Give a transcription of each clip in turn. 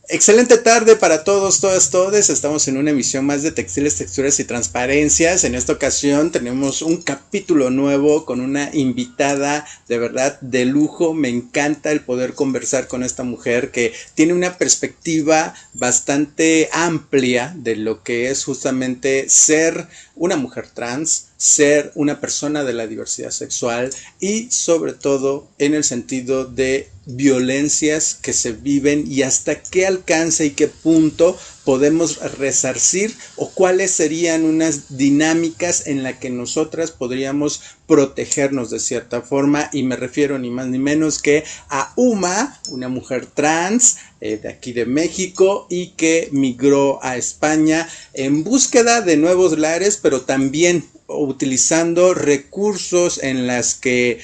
Excelente tarde para todos, todas, todes. Estamos en una emisión más de Textiles, Texturas y Transparencias. En esta ocasión tenemos un capítulo nuevo con una invitada de verdad de lujo. Me encanta el poder conversar con esta mujer que tiene una perspectiva bastante amplia de lo que es justamente ser una mujer trans, ser una persona de la diversidad sexual y sobre todo en el sentido de violencias que se viven y hasta qué alcance y qué punto podemos resarcir o cuáles serían unas dinámicas en las que nosotras podríamos protegernos de cierta forma, y me refiero ni más ni menos que a Uma, una mujer trans de aquí de México y que migró a España en búsqueda de nuevos lares, pero también utilizando recursos en las que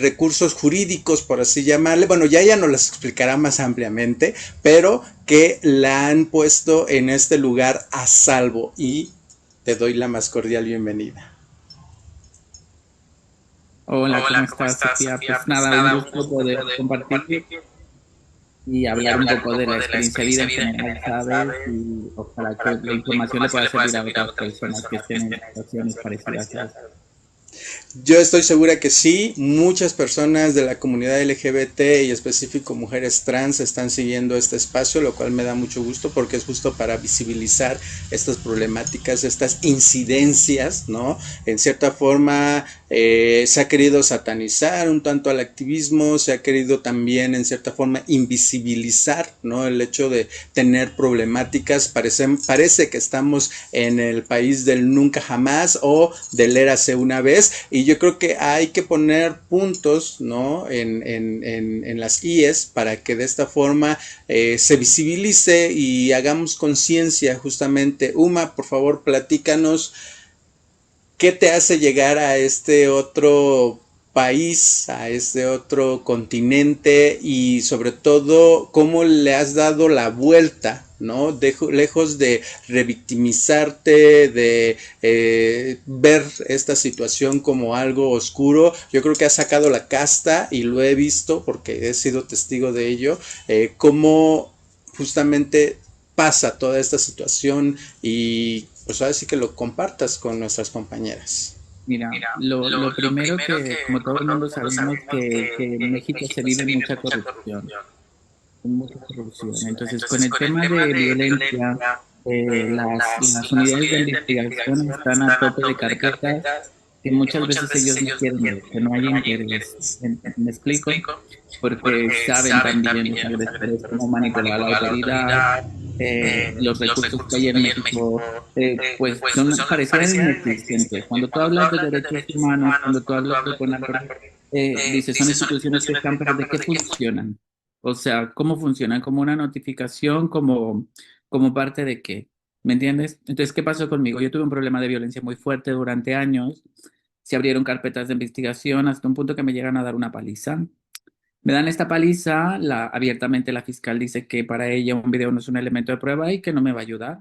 recursos jurídicos, por así llamarle, bueno, ya ella nos las explicará más ampliamente, pero que la han puesto en este lugar a salvo, y te doy la más cordial bienvenida. Hola, ¿cómo Hola, ¿cómo estás, estás, Sofía? Sofía? Pues Pues nada, un nada, un gusto gusto poder poder compartir compartir y y hablar un hablar un poco de poco la de la experiencia de vida experiencia de en vida en general, general, ¿sabes? ¿sabes? Y ojalá que Ojalá que la la información le información pueda le pueda servir a servir a otras otras personas que personas que estén en estén en situaciones situaciones parecidas a parecidas esta. a esta. Yo estoy segura que sí, muchas personas de la comunidad LGBT y específico mujeres trans están siguiendo este espacio, lo cual me da mucho gusto porque es justo para visibilizar estas problemáticas, estas incidencias, ¿no? En cierta forma se ha querido satanizar un tanto al activismo, se ha querido también en cierta forma invisibilizar, ¿no? El hecho de tener problemáticas, parece que estamos en el país del nunca jamás o del érase una vez, y yo creo que hay que poner puntos, ¿no? En las IES para que de esta forma se visibilice y hagamos conciencia justamente. Uma, por favor, platícanos qué te hace llegar a este otro país, a este otro continente, y sobre todo cómo le has dado la vuelta, ¿no? Lejos de revictimizarte, de ver esta situación como algo oscuro. Yo creo que has sacado la casta y lo he visto porque he sido testigo de ello, cómo justamente pasa toda esta situación, y pues ahora sí que lo compartas con nuestras compañeras. Mira, Mira, lo lo primero primero que, que, como todo como el todo mundo el mundo sabemos, sabemos, que en que en México se México se vive vive mucha mucha corrupción, corrupción, mucha corrupción. Entonces, con entonces el con el tema tema de de violencia, violencia, las las unidades de unidades de investigación investigación están a están a tope de tope de carpetas carpetas que que muchas muchas veces veces ellos no ellos no quieren quieren ver, que ver, no que hay no hay interés. interés. ¿Me ¿Me explico? explico? Porque Porque saben saben también los también los agresores agresores cómo cómo manipular a la manipular a la autoridad, autoridad, los los recursos que recursos hay que en hay en México, México, pues pues son, son parecieran parecían inexistentes. inexistentes. Cuando tú Cuando tú hablas de hablas de derechos derechos humanos, humanos, cuando tú cuando tú hablas de hablas de CONAPRED, CONAPRED, dices, son dices son instituciones que instituciones que están, pero están, ¿de pero qué ¿de qué funcionan? O sea, ¿cómo funcionan? ¿Como una notificación? ¿Como parte de qué? ¿Me entiendes? Entonces, ¿qué pasó conmigo? Yo tuve un problema de violencia muy fuerte durante años. Se abrieron carpetas de investigación hasta un punto que me llegan a dar una paliza. Me dan esta paliza, abiertamente la fiscal dice que para ella un video no es un elemento de prueba y que no me va a ayudar.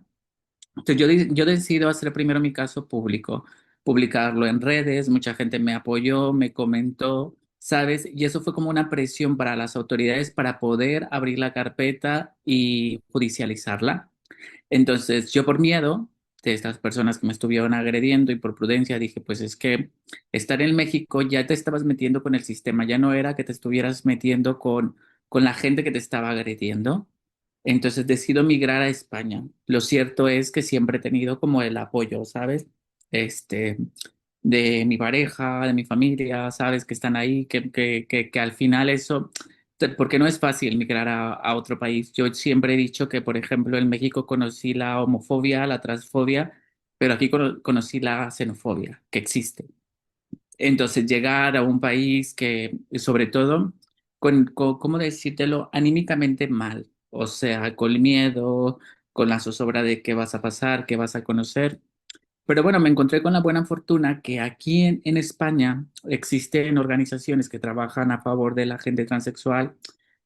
Entonces yo decido hacer primero mi caso público, publicarlo en redes, mucha gente me apoyó, me comentó, ¿sabes? Y eso fue como una presión para las autoridades para poder abrir la carpeta y judicializarla. Entonces, yo por miedo de estas personas que me estuvieron agrediendo y por prudencia dije, pues es que estar en México ya te estabas metiendo con el sistema, ya no era que te estuvieras metiendo con la gente que te estaba agrediendo. Entonces decido migrar a España. Lo cierto es que siempre he tenido como el apoyo, ¿sabes? Este, de mi pareja, de mi familia, ¿sabes? Que están ahí, que al final eso, porque no es fácil migrar a otro país. Yo siempre he dicho que, por ejemplo, en México conocí la homofobia, la transfobia, pero aquí conocí la xenofobia, que existe. Entonces, llegar a un país que, sobre todo, ¿cómo decírtelo? Anímicamente mal, o sea, con miedo, con la zozobra de qué vas a pasar, qué vas a conocer. Pero bueno, me encontré con la buena fortuna que aquí en España existen organizaciones que trabajan a favor de la gente transexual,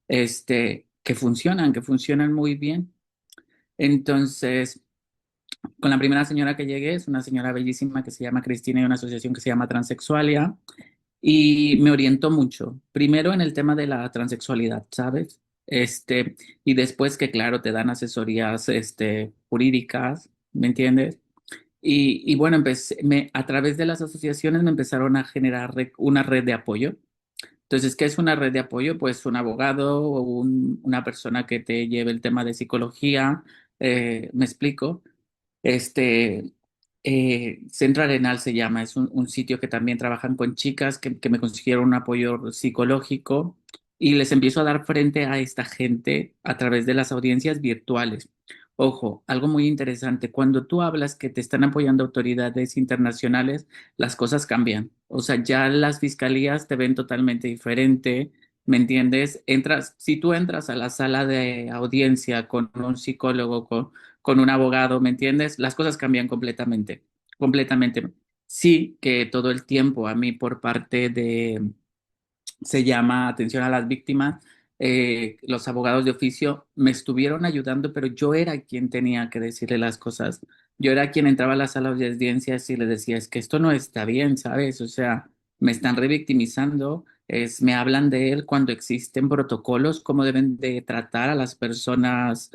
que funcionan muy bien. Entonces, con la primera señora que llegué, es una señora bellísima que se llama Cristina y una asociación que se llama Transexualia, y me orientó mucho. Primero en el tema de la transexualidad, ¿sabes? Y después que, claro, te dan asesorías, jurídicas, ¿me entiendes? Y bueno, a través de las asociaciones me empezaron a generar una red de apoyo. Entonces, ¿qué es una red de apoyo? Pues un abogado o una persona que te lleve el tema de psicología, me explico. Este, Centro Arenal se llama, es un sitio que también trabajan con chicas que me consiguieron un apoyo psicológico y les empiezo a dar frente a esta gente a través de las audiencias virtuales. Ojo, algo muy interesante, cuando tú hablas que te están apoyando autoridades internacionales, las cosas cambian. O sea, ya las fiscalías te ven totalmente diferente, ¿me entiendes? Si tú entras a la sala de audiencia con un psicólogo, con un abogado, ¿me entiendes? Las cosas cambian completamente, completamente. Sí que todo el tiempo a mí por parte se llama atención a las víctimas, los abogados de oficio me estuvieron ayudando, pero yo era quien tenía que decirle las cosas. Yo era quien entraba a las salas de audiencias y le decía, es que esto no está bien, ¿sabes? O sea, me están revictimizando, me hablan de él cuando existen protocolos, cómo deben de tratar a las personas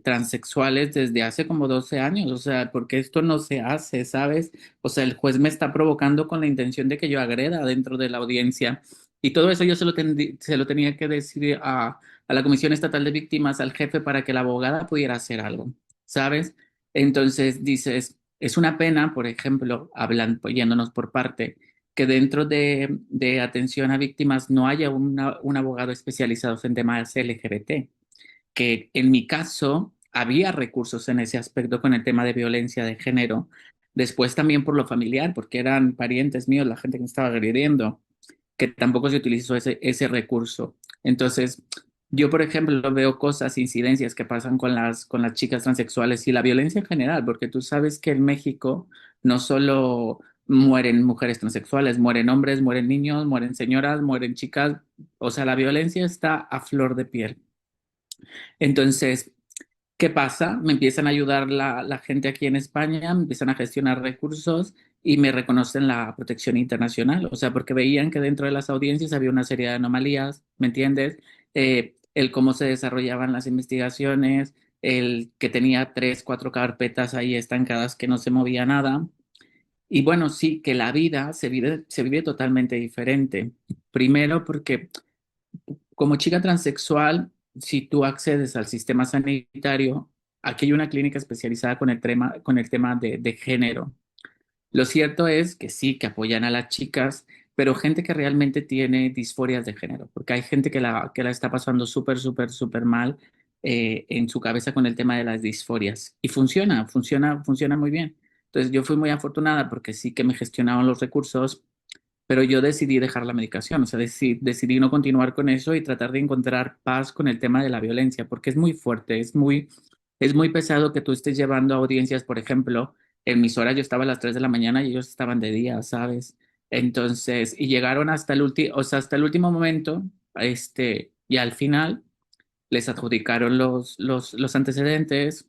transexuales desde hace como 12 años, o sea, porque esto no se hace, ¿sabes? O sea, el juez me está provocando con la intención de que yo agreda dentro de la audiencia. Y todo eso yo se lo tenía que decir a la Comisión Estatal de Víctimas, al jefe, para que la abogada pudiera hacer algo, ¿sabes? Entonces dices, es una pena, por ejemplo, hablando, yéndonos por parte, que dentro de atención a víctimas no haya un abogado especializado en temas LGBT, que en mi caso había recursos en ese aspecto con el tema de violencia de género, después también por lo familiar, porque eran parientes míos, la gente que me estaba agrediendo, que tampoco se utilizó ese recurso. Entonces, yo, por ejemplo, veo cosas, incidencias que pasan con las chicas transexuales y la violencia en general, porque tú sabes que en México no solo mueren mujeres transexuales, mueren hombres, mueren niños, mueren señoras, mueren chicas, o sea, la violencia está a flor de piel. Entonces, ¿qué pasa? Me empiezan a ayudar la gente aquí en España, me empiezan a gestionar recursos y me reconocen la protección internacional. O sea, porque veían que dentro de las audiencias había una serie de anomalías, ¿me entiendes? El cómo se desarrollaban las investigaciones, el que tenía tres, cuatro carpetas ahí estancadas que no se movía nada. Y bueno, sí, que la vida se vive totalmente diferente. Primero porque como chica transexual, si tú accedes al sistema sanitario, aquí hay una clínica especializada con el tema de género. Lo cierto es que sí, que apoyan a las chicas, pero gente que realmente tiene disforias de género, porque hay gente que la está pasando súper, súper, súper mal en su cabeza con el tema de las disforias. Y funciona muy bien. Entonces yo fui muy afortunada porque sí que me gestionaron los recursos, pero yo decidí dejar la medicación, o sea, decidí no continuar con eso y tratar de encontrar paz con el tema de la violencia, porque es muy fuerte, es muy pesado que tú estés llevando a audiencias, por ejemplo, en mis horas yo estaba a las 3 de la mañana y ellos estaban de día, ¿sabes? Entonces, y llegaron hasta o sea, hasta el último momento, y al final les adjudicaron los antecedentes,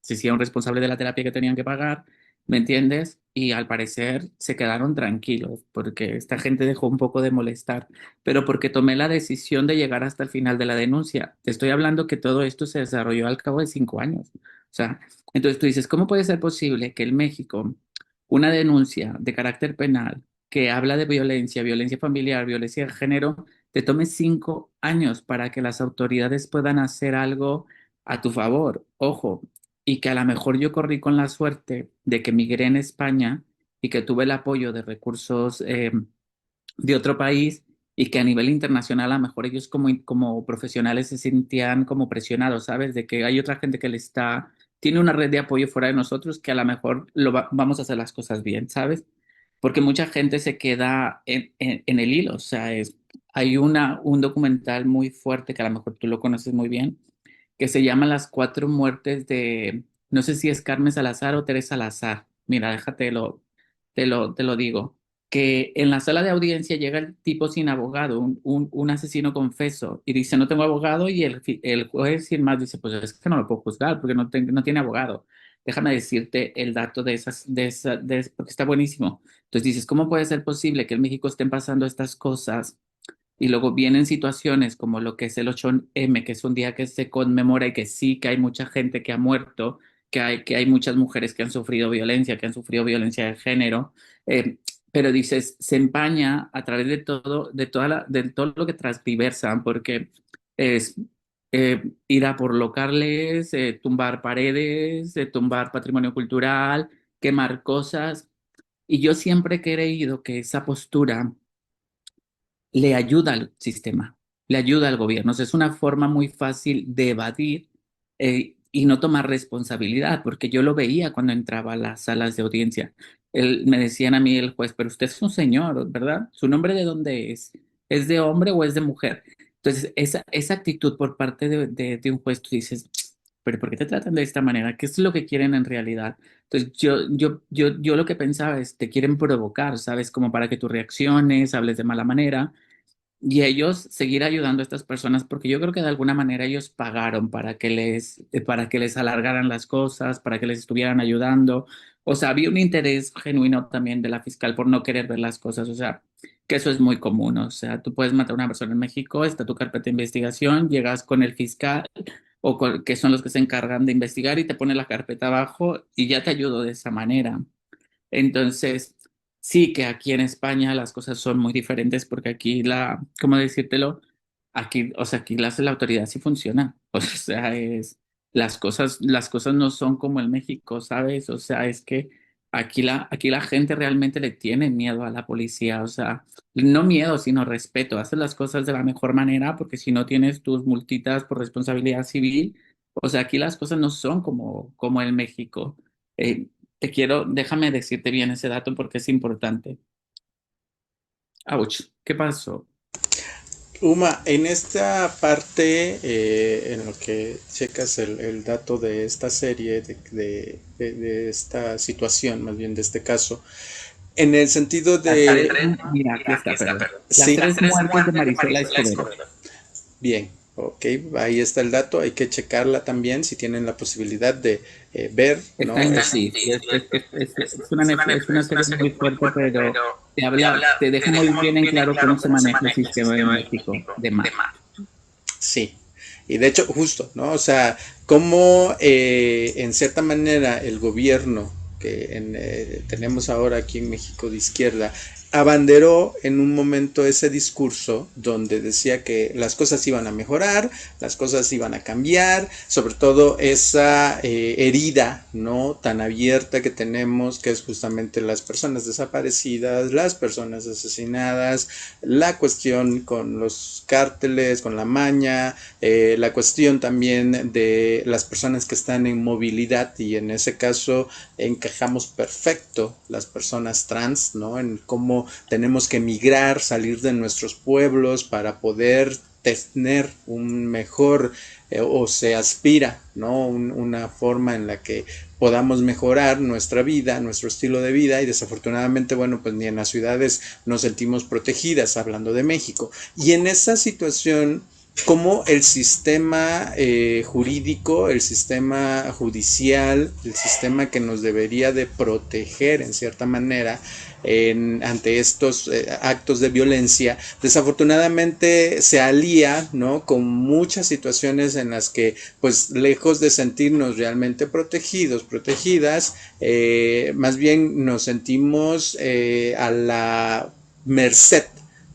se hicieron responsables de la terapia que tenían que pagar, ¿me entiendes? Y al parecer se quedaron tranquilos porque esta gente dejó un poco de molestar, pero porque tomé la decisión de llegar hasta el final de la denuncia. Te estoy hablando que todo esto se desarrolló al cabo de 5 años. O sea, entonces tú dices, ¿cómo puede ser posible que en México una denuncia de carácter penal que habla de violencia, violencia familiar, violencia de género, te tome 5 años para que las autoridades puedan hacer algo a tu favor? Ojo, y que a lo mejor yo corrí con la suerte de que migré en España y que tuve el apoyo de recursos de otro país y que a nivel internacional a lo mejor ellos como profesionales se sentían como presionados, ¿sabes? De que hay otra gente que tiene una red de apoyo fuera de nosotros que a lo mejor vamos a hacer las cosas bien, ¿sabes? Porque mucha gente se queda en el hilo, o sea, hay un documental muy fuerte que a lo mejor tú lo conoces muy bien, que se llama Las cuatro muertes no sé si es Carmen Salazar o Teresa Salazar. Mira, te lo digo, que en la sala de audiencia llega el tipo sin abogado, un asesino confeso, y dice, no tengo abogado, y el juez sin más dice, pues es que no lo puedo juzgar porque no tiene abogado. Déjame decirte el dato porque está buenísimo. Entonces dices, ¿cómo puede ser posible que en México estén pasando estas cosas? y luego vienen situaciones como lo que es el 8M, que es un día que se conmemora y que sí que hay mucha gente que ha muerto, que hay muchas mujeres que han sufrido violencia, que han sufrido violencia de género, eh, pero dices, se empaña a través de todo, de todo lo que transversan, porque es ir a por locales, tumbar paredes, tumbar patrimonio cultural, quemar cosas. Y yo siempre he creído que esa postura le ayuda al sistema, le ayuda al gobierno. O sea, es una forma muy fácil de evadir y no tomar responsabilidad, porque yo lo veía cuando entraba a las salas de audiencia. Me decían a mí el juez, pero usted es un señor, ¿verdad? ¿Su nombre de dónde es? ¿Es de hombre o es de mujer? Entonces, esa actitud por parte de un juez, tú dices, pero ¿por qué te tratan de esta manera? ¿Qué es lo que quieren en realidad? Entonces, yo lo que pensaba es, te quieren provocar, ¿sabes? Como para que tú reacciones, hables de mala manera y ellos seguir ayudando a estas personas, porque yo creo que de alguna manera ellos pagaron para que les alargaran las cosas, para que les estuvieran ayudando. O sea, había un interés genuino también de la fiscal por no querer ver las cosas. O sea, que eso es muy común. O sea, tú puedes matar a una persona en México, está tu carpeta de investigación, llegas con el fiscal que son los que se encargan de investigar y te pone la carpeta abajo y ya te ayudo de esa manera. Entonces, sí que aquí en España las cosas son muy diferentes porque aquí ¿cómo decírtelo? Aquí, o sea, aquí la autoridad sí funciona. O sea, las cosas no son como en México, ¿sabes? O sea, es que aquí la gente realmente le tiene miedo a la policía. O sea, no miedo, sino respeto. Haces las cosas de la mejor manera porque si no tienes tus multitas por responsabilidad civil, o sea, aquí las cosas no son como en México. Eh, déjame decirte bien ese dato porque es importante. Ouch, ¿qué pasó? Uma, en esta parte, en lo que checas el dato de esta serie, de esta situación, más bien de este caso, en el sentido de... Mira, aquí está, perdón. Las Sí, tres muertes de Marisela Escobedo. bien, ok, ahí está el dato, hay que checarla también si tienen la posibilidad de ver, Está ¿no? en Netflix. Es una serie muy fuerte, pero te deja muy bien en claro cómo se maneja el sistema en México de más. Sí, y de hecho, justo, ¿no? O sea, cómo en cierta manera el gobierno tenemos ahora aquí en México de izquierda abanderó en un momento ese discurso donde decía que las cosas iban a mejorar, las cosas iban a cambiar, sobre todo esa herida, ¿no? Tan abierta que tenemos, que es justamente las personas desaparecidas, las personas asesinadas, la cuestión con los cárteles, con la maña, la cuestión también de las personas que están en movilidad y en ese caso encajamos perfecto las personas trans, ¿no? En cómo tenemos que migrar, salir de nuestros pueblos para poder tener un mejor o se aspira, ¿no? Una forma en la que podamos mejorar nuestra vida, nuestro estilo de vida y desafortunadamente, bueno, pues ni en las ciudades nos sentimos protegidas, hablando de México. Y en esa situación, cómo el sistema jurídico, el sistema judicial, el sistema que nos debería de proteger en cierta manera ante estos actos de violencia, desafortunadamente se alía, ¿no? Con muchas situaciones en las que, pues, lejos de sentirnos realmente protegidos, protegidas, más bien nos sentimos a la merced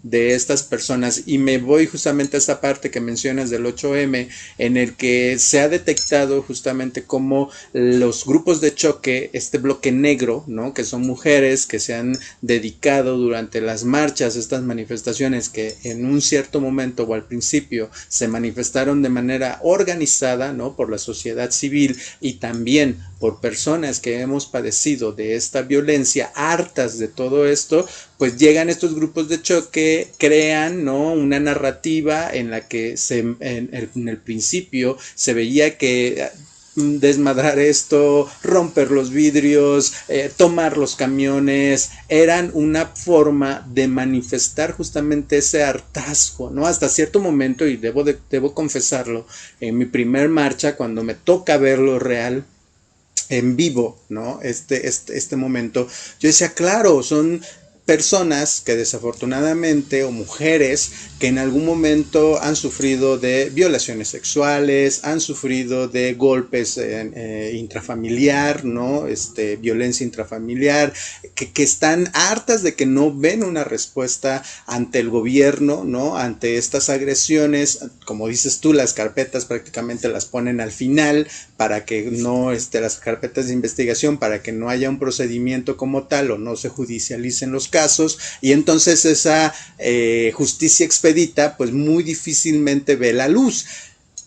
de estas personas y me voy justamente a esta parte que mencionas del 8M en el que se ha detectado justamente cómo los grupos de choque, este bloque negro, ¿no? Que son mujeres que se han dedicado durante las marchas, estas manifestaciones que en un cierto momento o al principio se manifestaron de manera organizada, ¿no? Por la sociedad civil y también por personas que hemos padecido de esta violencia, hartas de todo esto, pues llegan estos grupos de choque, crean, ¿no? Una narrativa en la que en el principio se veía que desmadrar esto, romper los vidrios, tomar los camiones, eran una forma de manifestar justamente ese hartazgo, ¿no? Hasta cierto momento, y debo confesarlo, en mi primer marcha, cuando me toca verlo real, en vivo, ¿no? Este momento, yo decía, claro, son personas que desafortunadamente o mujeres que en algún momento han sufrido de violaciones sexuales, han sufrido de golpes intrafamiliar, ¿no? Violencia intrafamiliar, que están hartas de que no ven una respuesta ante el gobierno, ¿no? Ante estas agresiones, como dices tú, las carpetas prácticamente las ponen al final para que no, las carpetas de investigación, para que no haya un procedimiento como tal o no se judicialicen los casos, y entonces esa justicia expedita pues muy difícilmente ve la luz.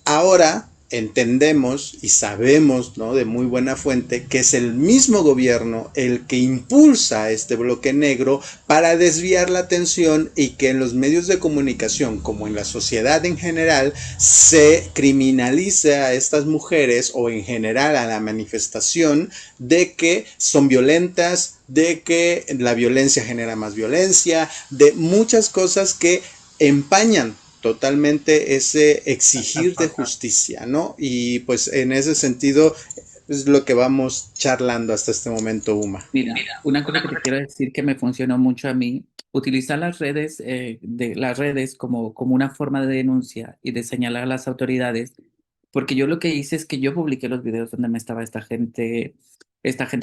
Ahora entendemos y sabemos, ¿no?, de muy buena fuente que es el mismo gobierno el que impulsa este bloque negro para desviar la atención y que en los medios de comunicación como en la sociedad en general se criminalice a estas mujeres o en general a la manifestación de que son violentas, de que la violencia genera más violencia, de muchas cosas que empañan totalmente ese exigir de justicia, ¿no? Y pues en ese sentido es lo que vamos charlando hasta este momento, Uma. Mira, una cosa que te quiero decir que me funcionó mucho a mí, utilizar las redes como una forma de denuncia y de señalar a las autoridades, porque yo lo que hice es que yo publiqué los videos donde me estaba esta gente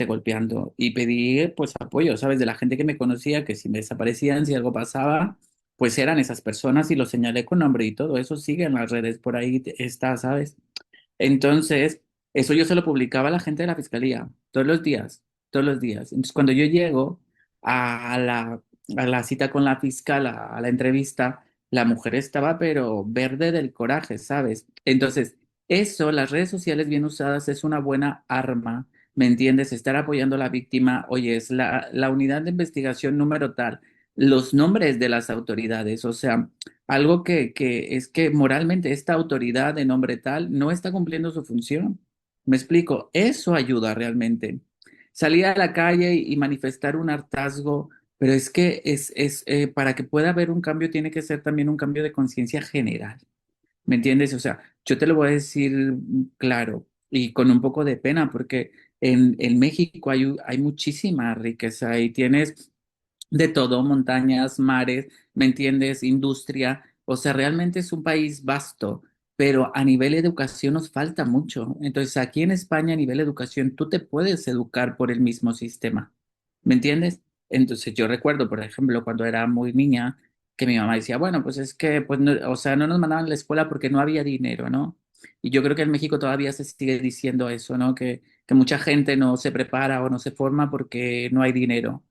golpeando y pedí pues apoyo, ¿sabes? De la gente que me conocía, que si me desaparecían, si algo pasaba, pues eran esas personas y lo señalé con nombre y todo eso sigue en las redes, por ahí está, ¿sabes? Entonces, eso yo se lo publicaba a la gente de la fiscalía todos los días, todos los días. Entonces, cuando yo llego a la cita con la fiscal, a la entrevista, la mujer estaba pero verde del coraje, ¿sabes? Entonces, eso, las redes sociales bien usadas es una buena arma, ¿me entiendes? Estar apoyando a la víctima, oye, es la unidad de investigación número tal, los nombres de las autoridades, o sea, algo que es que moralmente esta autoridad de nombre tal no está cumpliendo su función. Me explico, eso ayuda realmente. Salir a la calle y manifestar un hartazgo, pero es que para que pueda haber un cambio tiene que ser también un cambio de conciencia general. ¿Me entiendes? O sea, yo te lo voy a decir claro y con un poco de pena, porque en México hay muchísima riqueza y tienes de todo, montañas, mares, ¿me entiendes? Industria, o sea, realmente es un país vasto, pero a nivel de educación nos falta mucho. Entonces, aquí en España, a nivel de educación, tú te puedes educar por el mismo sistema, ¿me entiendes? Entonces, yo recuerdo, por ejemplo, cuando era muy niña, que mi mamá decía, bueno, pues es que, pues, no, o sea, no nos mandaban a la escuela porque no había dinero, ¿no? Y yo creo que en México todavía se sigue diciendo eso, ¿no? Que mucha gente no se prepara o no se forma porque no hay dinero.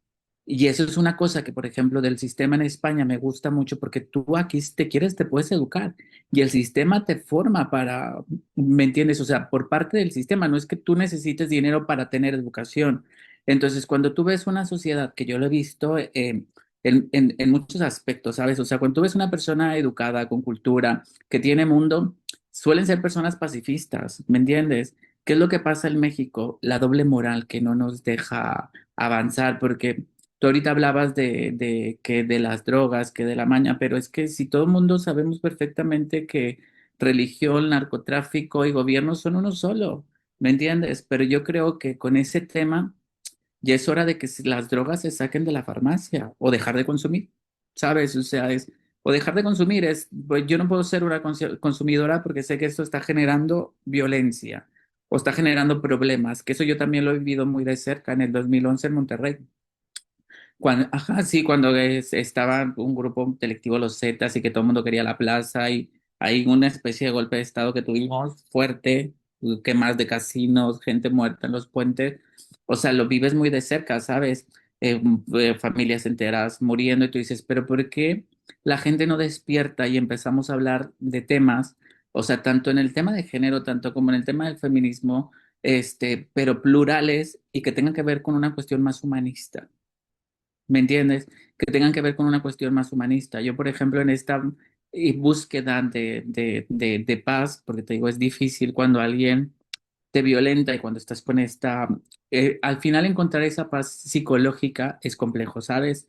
Y eso es una cosa que, por ejemplo, del sistema en España me gusta mucho porque tú aquí si te quieres te puedes educar y el sistema te forma para, ¿me entiendes? O sea, por parte del sistema, no es que tú necesites dinero para tener educación. Entonces, cuando tú ves una sociedad, que yo lo he visto en muchos aspectos, ¿sabes? O sea, cuando tú ves una persona educada, con cultura, que tiene mundo, suelen ser personas pacifistas, ¿me entiendes? ¿Qué es lo que pasa en México? La doble moral que no nos deja avanzar porque... Tú ahorita hablabas que de las drogas, que de la maña, pero es que si todo el mundo sabemos perfectamente que religión, narcotráfico y gobierno son uno solo, ¿me entiendes? Pero yo creo que con ese tema ya es hora de que las drogas se saquen de la farmacia o dejar de consumir, ¿sabes? O sea, o dejar de consumir pues yo no puedo ser una consumidora porque sé que esto está generando violencia o está generando problemas, que eso yo también lo he vivido muy de cerca en el 2011 en Monterrey. Ajá, sí, cuando estaba un grupo delictivo, los Zetas, y que todo el mundo quería la plaza, y hay una especie de golpe de estado que tuvimos fuerte, quemas de casinos, gente muerta en los puentes, o sea, lo vives muy de cerca, ¿sabes? Familias enteras muriendo, y tú dices, pero ¿por qué la gente no despierta y empezamos a hablar de temas, o sea, tanto en el tema de género, tanto como en el tema del feminismo, pero plurales y que tengan que ver con una cuestión más humanista? ¿Me entiendes? Que tengan que ver con una cuestión más humanista. Yo, por ejemplo, en esta búsqueda de paz, porque te digo, es difícil cuando alguien te violenta y cuando estás con al final encontrar esa paz psicológica es complejo, ¿sabes?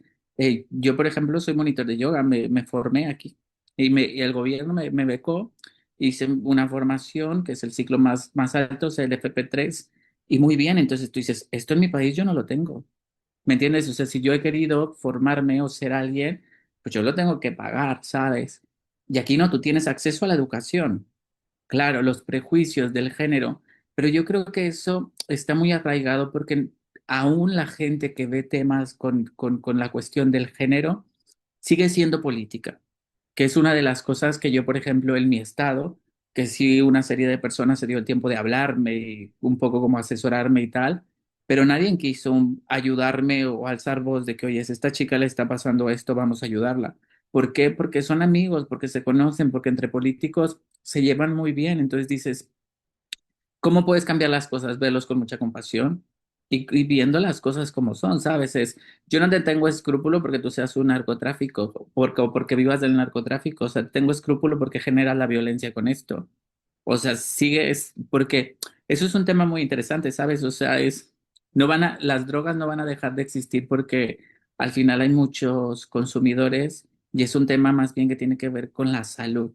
Yo, por ejemplo, soy monitor de yoga, me formé aquí y el gobierno me becó, hice una formación que es el ciclo más alto, es el FP3, y muy bien, entonces tú dices, esto en mi país yo no lo tengo. ¿Me entiendes? O sea, si yo he querido formarme o ser alguien, pues yo lo tengo que pagar, ¿sabes? Y aquí no, tú tienes acceso a la educación. Claro, los prejuicios del género, pero yo creo que eso está muy arraigado porque aún la gente que ve temas con la cuestión del género sigue siendo política, que es una de las cosas que yo, por ejemplo, en mi estado, que sí una serie de personas se dio el tiempo de hablarme y un poco como asesorarme y tal, pero nadie quiso ayudarme o alzar voz de que, oye, si a esta chica le está pasando esto, vamos a ayudarla. ¿Por qué? Porque son amigos, porque se conocen, porque entre políticos se llevan muy bien. Entonces dices, ¿cómo puedes cambiar las cosas? Verlos con mucha compasión y viendo las cosas como son, ¿sabes? Yo no te tengo escrúpulo porque tú seas un narcotráfico o porque vivas del narcotráfico, o sea, tengo escrúpulo porque generas la violencia con esto. O sea, sigues, porque eso es un tema muy interesante, ¿sabes? O sea, las drogas no van a dejar de existir porque al final hay muchos consumidores y es un tema más bien que tiene que ver con la salud,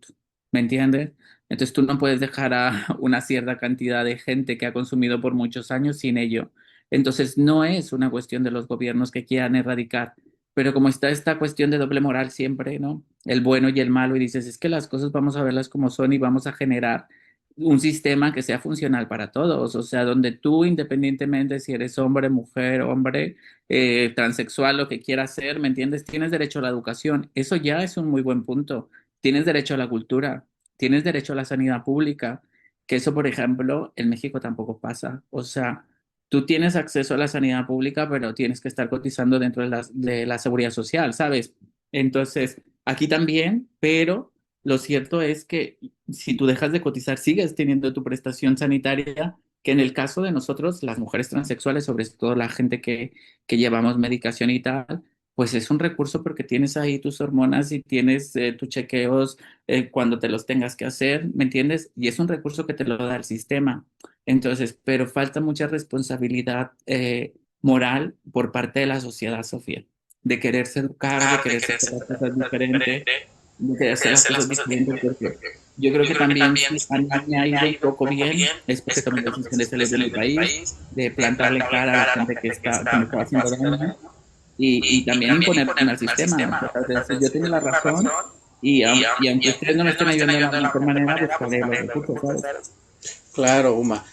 ¿me entiendes? Entonces tú no puedes dejar a una cierta cantidad de gente que ha consumido por muchos años sin ello. Entonces no es una cuestión de los gobiernos que quieran erradicar, pero como está esta cuestión de doble moral siempre, ¿no? El bueno y el malo, y dices, es que las cosas vamos a verlas como son y vamos a generar un sistema que sea funcional para todos, o sea, donde tú, independientemente si eres hombre, mujer, hombre, transexual, lo que quieras ser, ¿me entiendes? Tienes derecho a la educación. Eso ya es un muy buen punto. Tienes derecho a la cultura, tienes derecho a la sanidad pública, que eso, por ejemplo, en México tampoco pasa. O sea, tú tienes acceso a la sanidad pública, pero tienes que estar cotizando dentro de la seguridad social, ¿sabes? Entonces, aquí también, pero lo cierto es que si tú dejas de cotizar, sigues teniendo tu prestación sanitaria, que en el caso de nosotros, las mujeres transexuales, sobre todo la gente que llevamos medicación y tal, pues es un recurso porque tienes ahí tus hormonas y tienes tus chequeos cuando te los tengas que hacer, ¿me entiendes? Y es un recurso que te lo da el sistema. Entonces, pero falta mucha responsabilidad moral por parte de la sociedad, Sofía, de quererse educar, de quererse hacer las cosas diferentes, de hacer las cosas diferentes, porque yo creo que también si a mí me ha ido un poco bien, es porque tomé la decisión de salir de mi país, de plantarle cara a la gente que me estaba haciendo daño y también imponerme al sistema. O sea, de decir, yo tengo la razón y aunque ustedes no me estén ayudando de la mejor manera, buscaré los recursos, ¿sabes? Claro, Uma.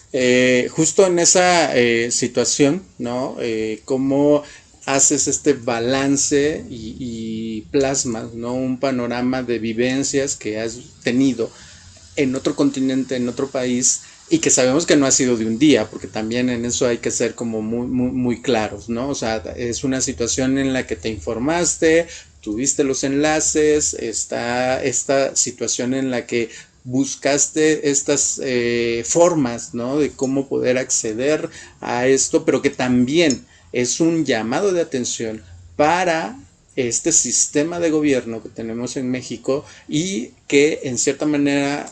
Justo en esa situación, ¿no? ¿Cómo haces este balance y plasmas, ¿no? Un panorama de vivencias que has tenido en otro continente, en otro país, y que sabemos que no ha sido de un día, porque también en eso hay que ser como muy claros, ¿no? O sea, es una situación en la que te informaste, tuviste los enlaces, está esta situación en la que buscaste estas formas, ¿no? De cómo poder acceder a esto, pero que también es un llamado de atención para este sistema de gobierno que tenemos en México y que en cierta manera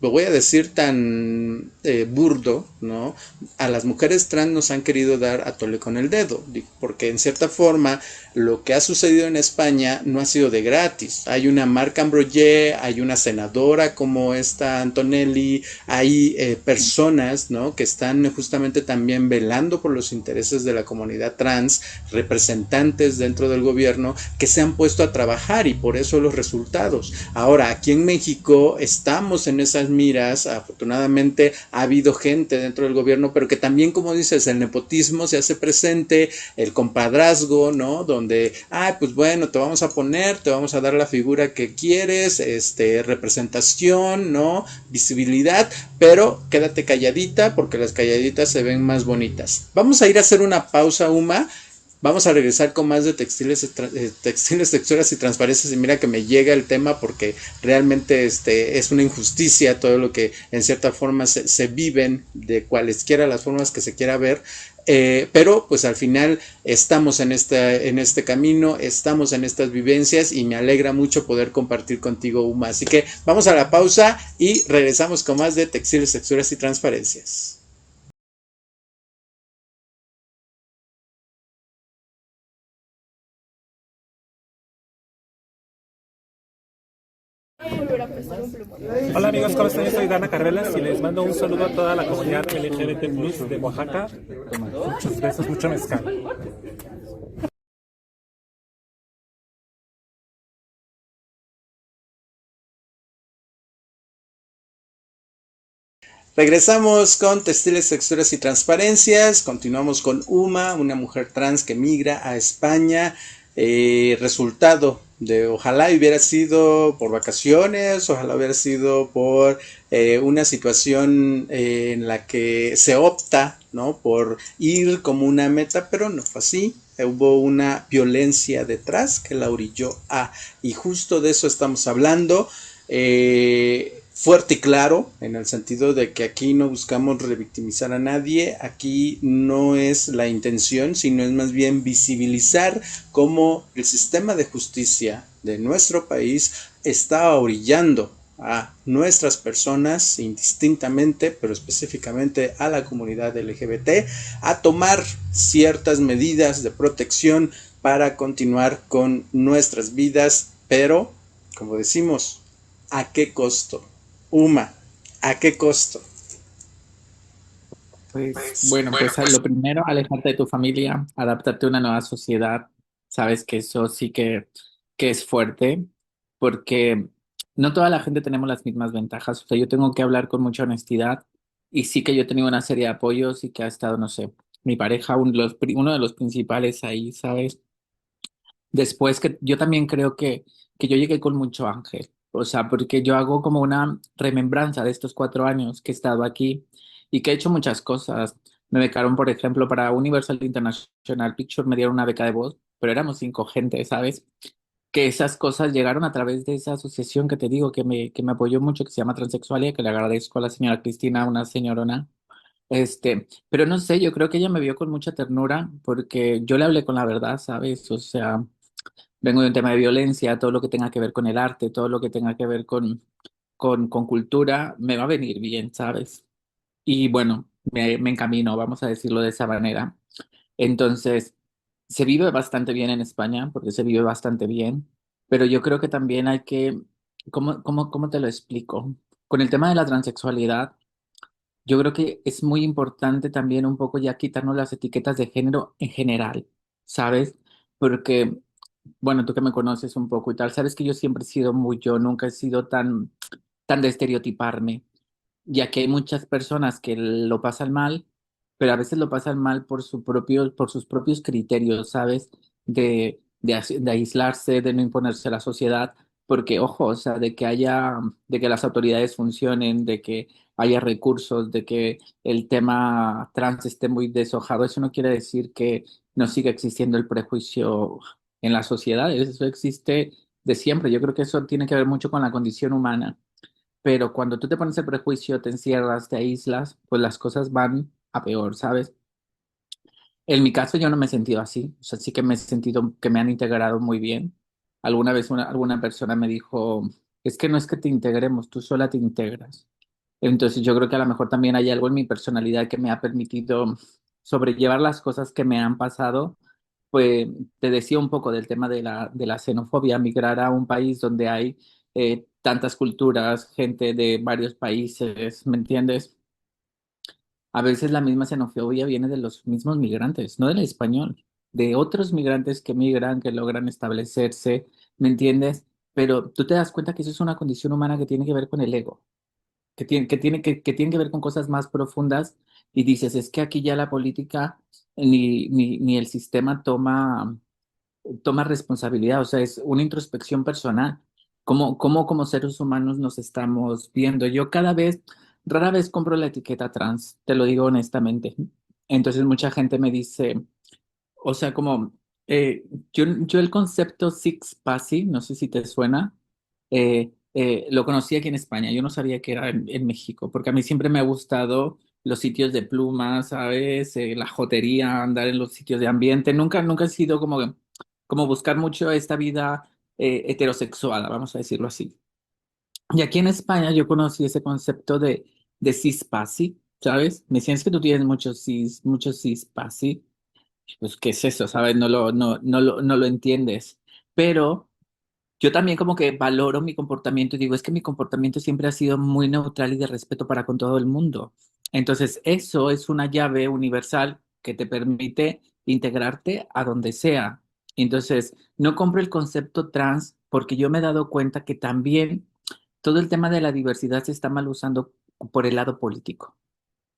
lo voy a decir tan burdo, ¿no? A las mujeres trans nos han querido dar a tole con el dedo, porque en cierta forma lo que ha sucedido en España no ha sido de gratis. Hay una Marc Ambroyé, hay una senadora como esta Antonelli, hay personas, ¿no? Que están justamente también velando por los intereses de la comunidad trans, representantes dentro del gobierno que se han puesto a trabajar y por eso los resultados. Ahora, aquí en México estamos en esas miras, afortunadamente ha habido gente dentro del gobierno, pero que también, como dices, el nepotismo se hace presente, el compadrazgo, ¿no? Donde, pues bueno, te vamos a dar la figura que quieres, representación, ¿no? Visibilidad, pero quédate calladita porque las calladitas se ven más bonitas. Vamos a ir a hacer una pausa, Uma. Vamos a regresar con más de textiles, texturas y transparencias. Y mira que me llega el tema porque realmente es una injusticia todo lo que en cierta forma se viven de cualesquiera las formas que se quiera ver. Pero pues al final estamos en este camino, estamos en estas vivencias y me alegra mucho poder compartir contigo, Uma. Así que vamos a la pausa y regresamos con más de textiles, texturas y transparencias. Hola amigos, ¿cómo están? Yo soy Dana Carrelas y les mando un saludo a toda la comunidad LGBT+ de Oaxaca. Muchos besos, mucho mezcal. Regresamos con Textiles, Texturas y Transparencias. Continuamos con Uma, una mujer trans que migra a España. Resultado de ojalá hubiera sido por vacaciones, ojalá hubiera sido por una situación en la que se opta, ¿no? Por ir como una meta, pero no fue así. Hubo una violencia detrás que la orilló a, y justo de eso estamos hablando. Fuerte y claro, en el sentido de que aquí no buscamos revictimizar a nadie, aquí no es la intención, sino es más bien visibilizar cómo el sistema de justicia de nuestro país está orillando a nuestras personas indistintamente, pero específicamente a la comunidad LGBT, a tomar ciertas medidas de protección para continuar con nuestras vidas, pero, como decimos, ¿a qué costo? Uma, ¿a qué costo? Pues bueno, pues lo primero, alejarte de tu familia, adaptarte a una nueva sociedad. Sabes que eso sí que es fuerte, porque no toda la gente tenemos las mismas ventajas. O sea, yo tengo que hablar con mucha honestidad y sí que yo he tenido una serie de apoyos y que ha estado, no sé, mi pareja, uno de los principales ahí, ¿sabes? Después que yo también creo que yo llegué con mucho ángel, o sea, porque yo hago como una remembranza de estos 4 años que he estado aquí y que he hecho muchas cosas. Me becaron, por ejemplo, para Universal International Picture, me dieron una beca de voz, pero éramos 5 gente, ¿sabes? Que esas cosas llegaron a través de esa asociación que te digo que me apoyó mucho, que se llama Transexualia, que le agradezco a la señora Cristina, una señorona. Pero no sé, yo creo que ella me vio con mucha ternura porque yo le hablé con la verdad, ¿sabes? O sea, vengo de un tema de violencia, todo lo que tenga que ver con el arte, todo lo que tenga que ver con cultura, me va a venir bien, ¿sabes? Y bueno, me encamino, vamos a decirlo de esa manera. Entonces, se vive bastante bien en España, porque se vive bastante bien, pero yo creo que también hay que, ¿cómo te lo explico? Con el tema de la transexualidad, yo creo que es muy importante también un poco ya quitarnos las etiquetas de género en general, ¿sabes? Porque bueno, tú que me conoces un poco y tal, sabes que yo siempre he sido muy yo, nunca he sido tan de estereotiparme, ya que hay muchas personas que lo pasan mal, pero a veces lo pasan mal por sus propios criterios, ¿sabes? De aislarse, de no imponerse a la sociedad, porque, ojo, o sea, de que las autoridades funcionen, de que haya recursos, de que el tema trans esté muy deshojado, eso no quiere decir que no siga existiendo el prejuicio en las sociedades, eso existe de siempre. Yo creo que eso tiene que ver mucho con la condición humana. Pero cuando tú te pones el prejuicio, te encierras, te aíslas, pues las cosas van a peor, ¿sabes? En mi caso yo no me he sentido así, o sea, sí que me he sentido que me han integrado muy bien. Alguna vez alguna persona me dijo, es que no es que te integremos, tú sola te integras. Entonces yo creo que a lo mejor también hay algo en mi personalidad que me ha permitido sobrellevar las cosas que me han pasado. Pues te decía un poco del tema de la xenofobia, migrar a un país donde hay tantas culturas, gente de varios países, ¿me entiendes? A veces la misma xenofobia viene de los mismos migrantes, no del español, de otros migrantes que migran, que logran establecerse, ¿me entiendes? Pero tú te das cuenta que eso es una condición humana que tiene que ver con el ego, que tiene que ver con cosas más profundas y dices, es que aquí ya la política ni el sistema toma responsabilidad, o sea, es una introspección personal. ¿Cómo como seres humanos nos estamos viendo? Yo rara vez compro la etiqueta trans, te lo digo honestamente. Entonces mucha gente me dice, o sea, como yo el concepto Six Passy, no sé si te suena, lo conocí aquí en España, yo no sabía que era en México, porque a mí siempre me ha gustado los sitios de plumas, ¿sabes? La jotería, andar en los sitios de ambiente, nunca he sido como buscar mucho esta vida heterosexual, vamos a decirlo así. Y aquí en España yo conocí ese concepto de cispassy, ¿sabes? Me decían, es que tú tienes muchos cispassy. Pues, ¿qué es eso? ¿Sabes? No lo entiendes. Pero yo también como que valoro mi comportamiento y digo, es que mi comportamiento siempre ha sido muy neutral y de respeto para con todo el mundo. Entonces, eso es una llave universal que te permite integrarte a donde sea. Entonces, no compro el concepto trans porque yo me he dado cuenta que también todo el tema de la diversidad se está mal usando por el lado político.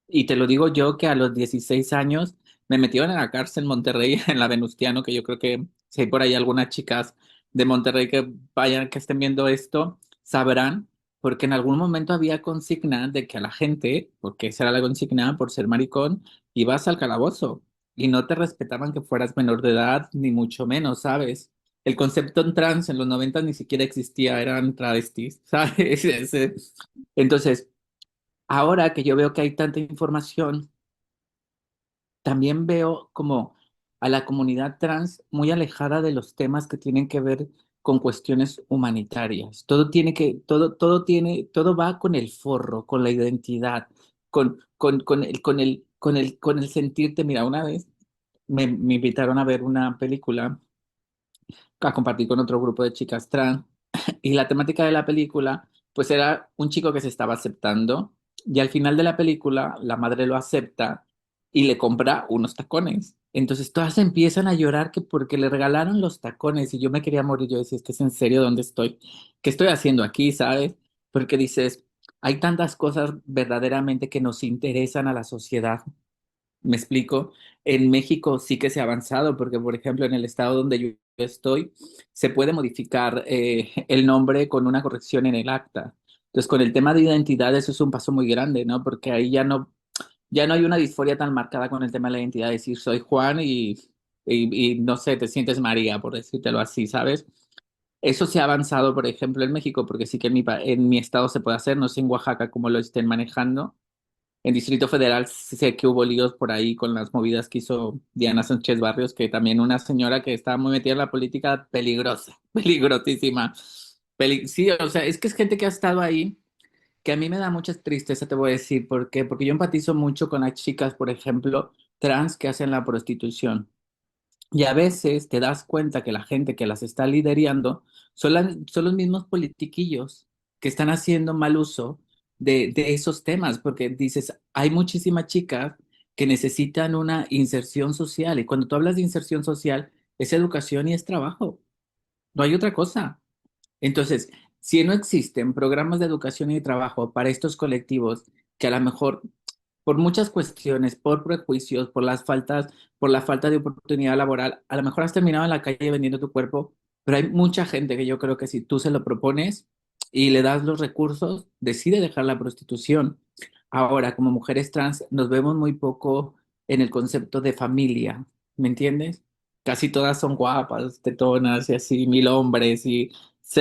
Y te lo digo yo que a los 16 años me metieron en la cárcel en Monterrey, en la Venustiano, que yo creo que si hay por ahí algunas chicas de Monterrey que vayan, que estén viendo esto, sabrán, porque en algún momento había consigna de que a la gente, porque esa era la consigna, por ser maricón, ibas al calabozo y no te respetaban que fueras menor de edad, ni mucho menos, ¿sabes? El concepto en trans en los 90 ni siquiera existía, eran travestis, ¿sabes? Entonces, ahora que yo veo que hay tanta información, también veo como a la comunidad trans muy alejada de los temas que tienen que ver con cuestiones humanitarias. Todo va con el forro, con la identidad, con el sentirte. Mira, una vez me invitaron a ver una película a compartir con otro grupo de chicas trans. Y la temática de la película, pues era un chico que se estaba aceptando y al final de la película la madre lo acepta y le compra unos tacones. Entonces todas empiezan a llorar que porque le regalaron los tacones y yo me quería morir. Yo decía, es que es en serio, ¿dónde estoy? ¿Qué estoy haciendo aquí? ¿Sabes? Porque dices, hay tantas cosas verdaderamente que nos interesan a la sociedad. ¿Me explico? En México sí que se ha avanzado, porque por ejemplo en el estado donde yo estoy, se puede modificar el nombre con una corrección en el acta. Entonces, con el tema de identidad, eso es un paso muy grande, ¿no? Porque ahí ya no hay una disforia tan marcada con el tema de la identidad, decir soy Juan y no sé, te sientes María, por decírtelo así, ¿sabes? Eso se ha avanzado, por ejemplo, en México, porque sí que en mi estado se puede hacer, no sé en Oaxaca cómo lo estén manejando. En Distrito Federal sé que hubo líos por ahí con las movidas que hizo Diana Sánchez Barrios, que también una señora que estaba muy metida en la política, peligrosa, peligrosísima. Sí, o sea, es que es gente que ha estado ahí, que a mí me da mucha tristeza, te voy a decir, ¿por qué? Porque yo empatizo mucho con las chicas, por ejemplo, trans que hacen la prostitución. Y a veces te das cuenta que la gente que las está liderando son los mismos politiquillos que están haciendo mal uso de esos temas, porque dices, hay muchísimas chicas que necesitan una inserción social, y cuando tú hablas de inserción social, es educación y es trabajo, no hay otra cosa. Entonces, si no existen programas de educación y trabajo para estos colectivos que a lo mejor por muchas cuestiones, por prejuicios, por la falta de oportunidad laboral, a lo mejor has terminado en la calle vendiendo tu cuerpo, pero hay mucha gente que yo creo que si tú se lo propones y le das los recursos, decide dejar la prostitución. Ahora, como mujeres trans, nos vemos muy poco en el concepto de familia, ¿me entiendes? Casi todas son guapas, tetonas y así, mil hombres y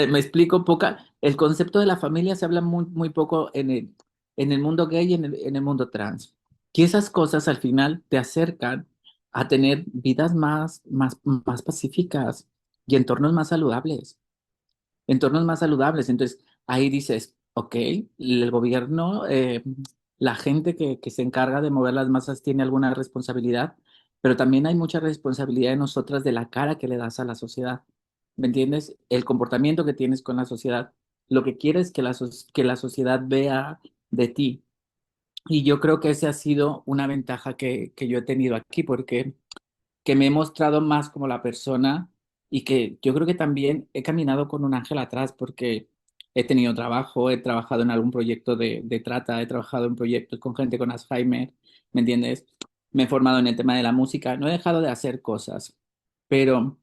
me explico poca. El concepto de la familia se habla muy poco en el mundo gay y en el mundo trans. Y esas cosas al final te acercan a tener vidas más pacíficas y entornos más saludables. Entornos más saludables. Entonces, ahí dices, ok, el gobierno, la gente que se encarga de mover las masas tiene alguna responsabilidad, pero también hay mucha responsabilidad de nosotras de la cara que le das a la sociedad. ¿Me entiendes? El comportamiento que tienes con la sociedad, lo que quieres que la sociedad vea de ti. Y yo creo que esa ha sido una ventaja que yo he tenido aquí, porque que me he mostrado más como la persona y que yo creo que también he caminado con un ángel atrás porque he tenido trabajo, he trabajado en algún proyecto de trata, he trabajado en proyectos con gente con Alzheimer, ¿me entiendes? Me he formado en el tema de la música, no he dejado de hacer cosas, pero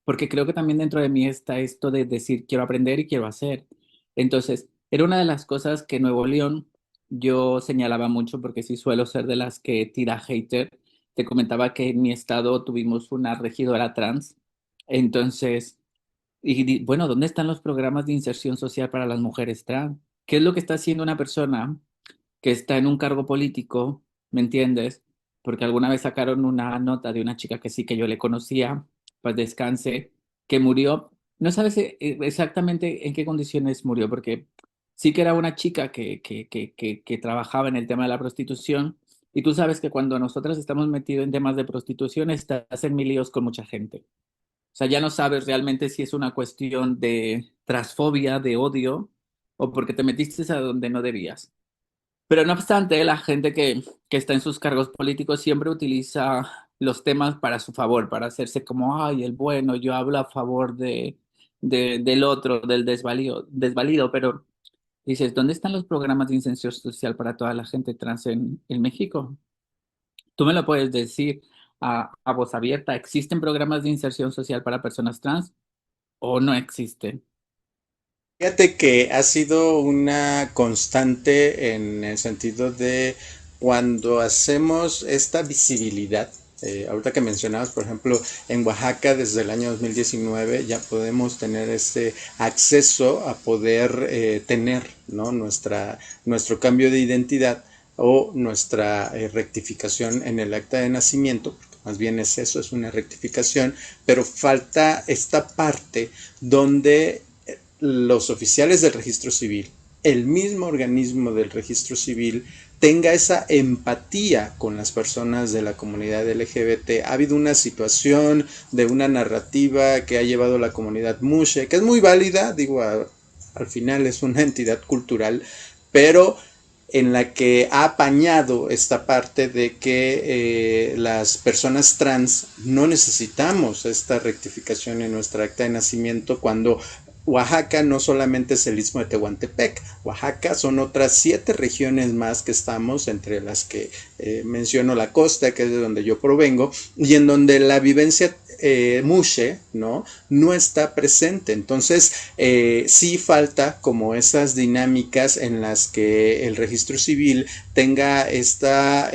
porque creo que también dentro de mí está esto de decir quiero aprender y quiero hacer. Entonces, era una de las cosas que Nuevo León yo señalaba mucho porque sí suelo ser de las que tira hater. Te comentaba que en mi estado tuvimos una regidora trans. Entonces, bueno, ¿dónde están los programas de inserción social para las mujeres trans? ¿Qué es lo que está haciendo una persona que está en un cargo político? ¿Me entiendes? Porque alguna vez sacaron una nota de una chica que sí que yo le conocía, pues descanse, que murió. No sabes exactamente en qué condiciones murió, porque sí que era una chica que trabajaba en el tema de la prostitución. Y tú sabes que cuando nosotras estamos metidos en temas de prostitución, estás en mil líos con mucha gente. sea, ya no sabes realmente si es una cuestión de transfobia, de odio, o porque te metiste a donde no debías. Pero no obstante, la gente que está en sus cargos políticos siempre utiliza los temas para su favor, para hacerse como, ay, el bueno, yo hablo a favor del otro, del desvalido, pero dices, ¿dónde están los programas de inserción social para toda la gente trans en México? Tú me lo puedes decir a voz abierta, ¿existen programas de inserción social para personas trans o no existen? Fíjate que ha sido una constante en el sentido de cuando hacemos esta visibilidad. Ahorita que mencionabas, por ejemplo, en Oaxaca desde el año 2019 ya podemos tener este acceso a poder tener, ¿no? Nuestro cambio de identidad o nuestra rectificación en el acta de nacimiento, porque más bien es eso, es una rectificación, pero falta esta parte donde los oficiales del registro civil, el mismo organismo del registro civil, tenga esa empatía con las personas de la comunidad LGBT. Ha habido una situación de una narrativa que ha llevado la comunidad Mushe, que es muy válida, digo, al final es una entidad cultural, pero en la que ha apañado esta parte de que las personas trans no necesitamos esta rectificación en nuestra acta de nacimiento cuando Oaxaca no solamente es el Istmo de Tehuantepec, Oaxaca son otras 7 regiones más que estamos, entre las que menciono la costa, que es de donde yo provengo, y en donde la vivencia Mushe, no está presente. Entonces, sí falta como esas dinámicas en las que el registro civil tenga esta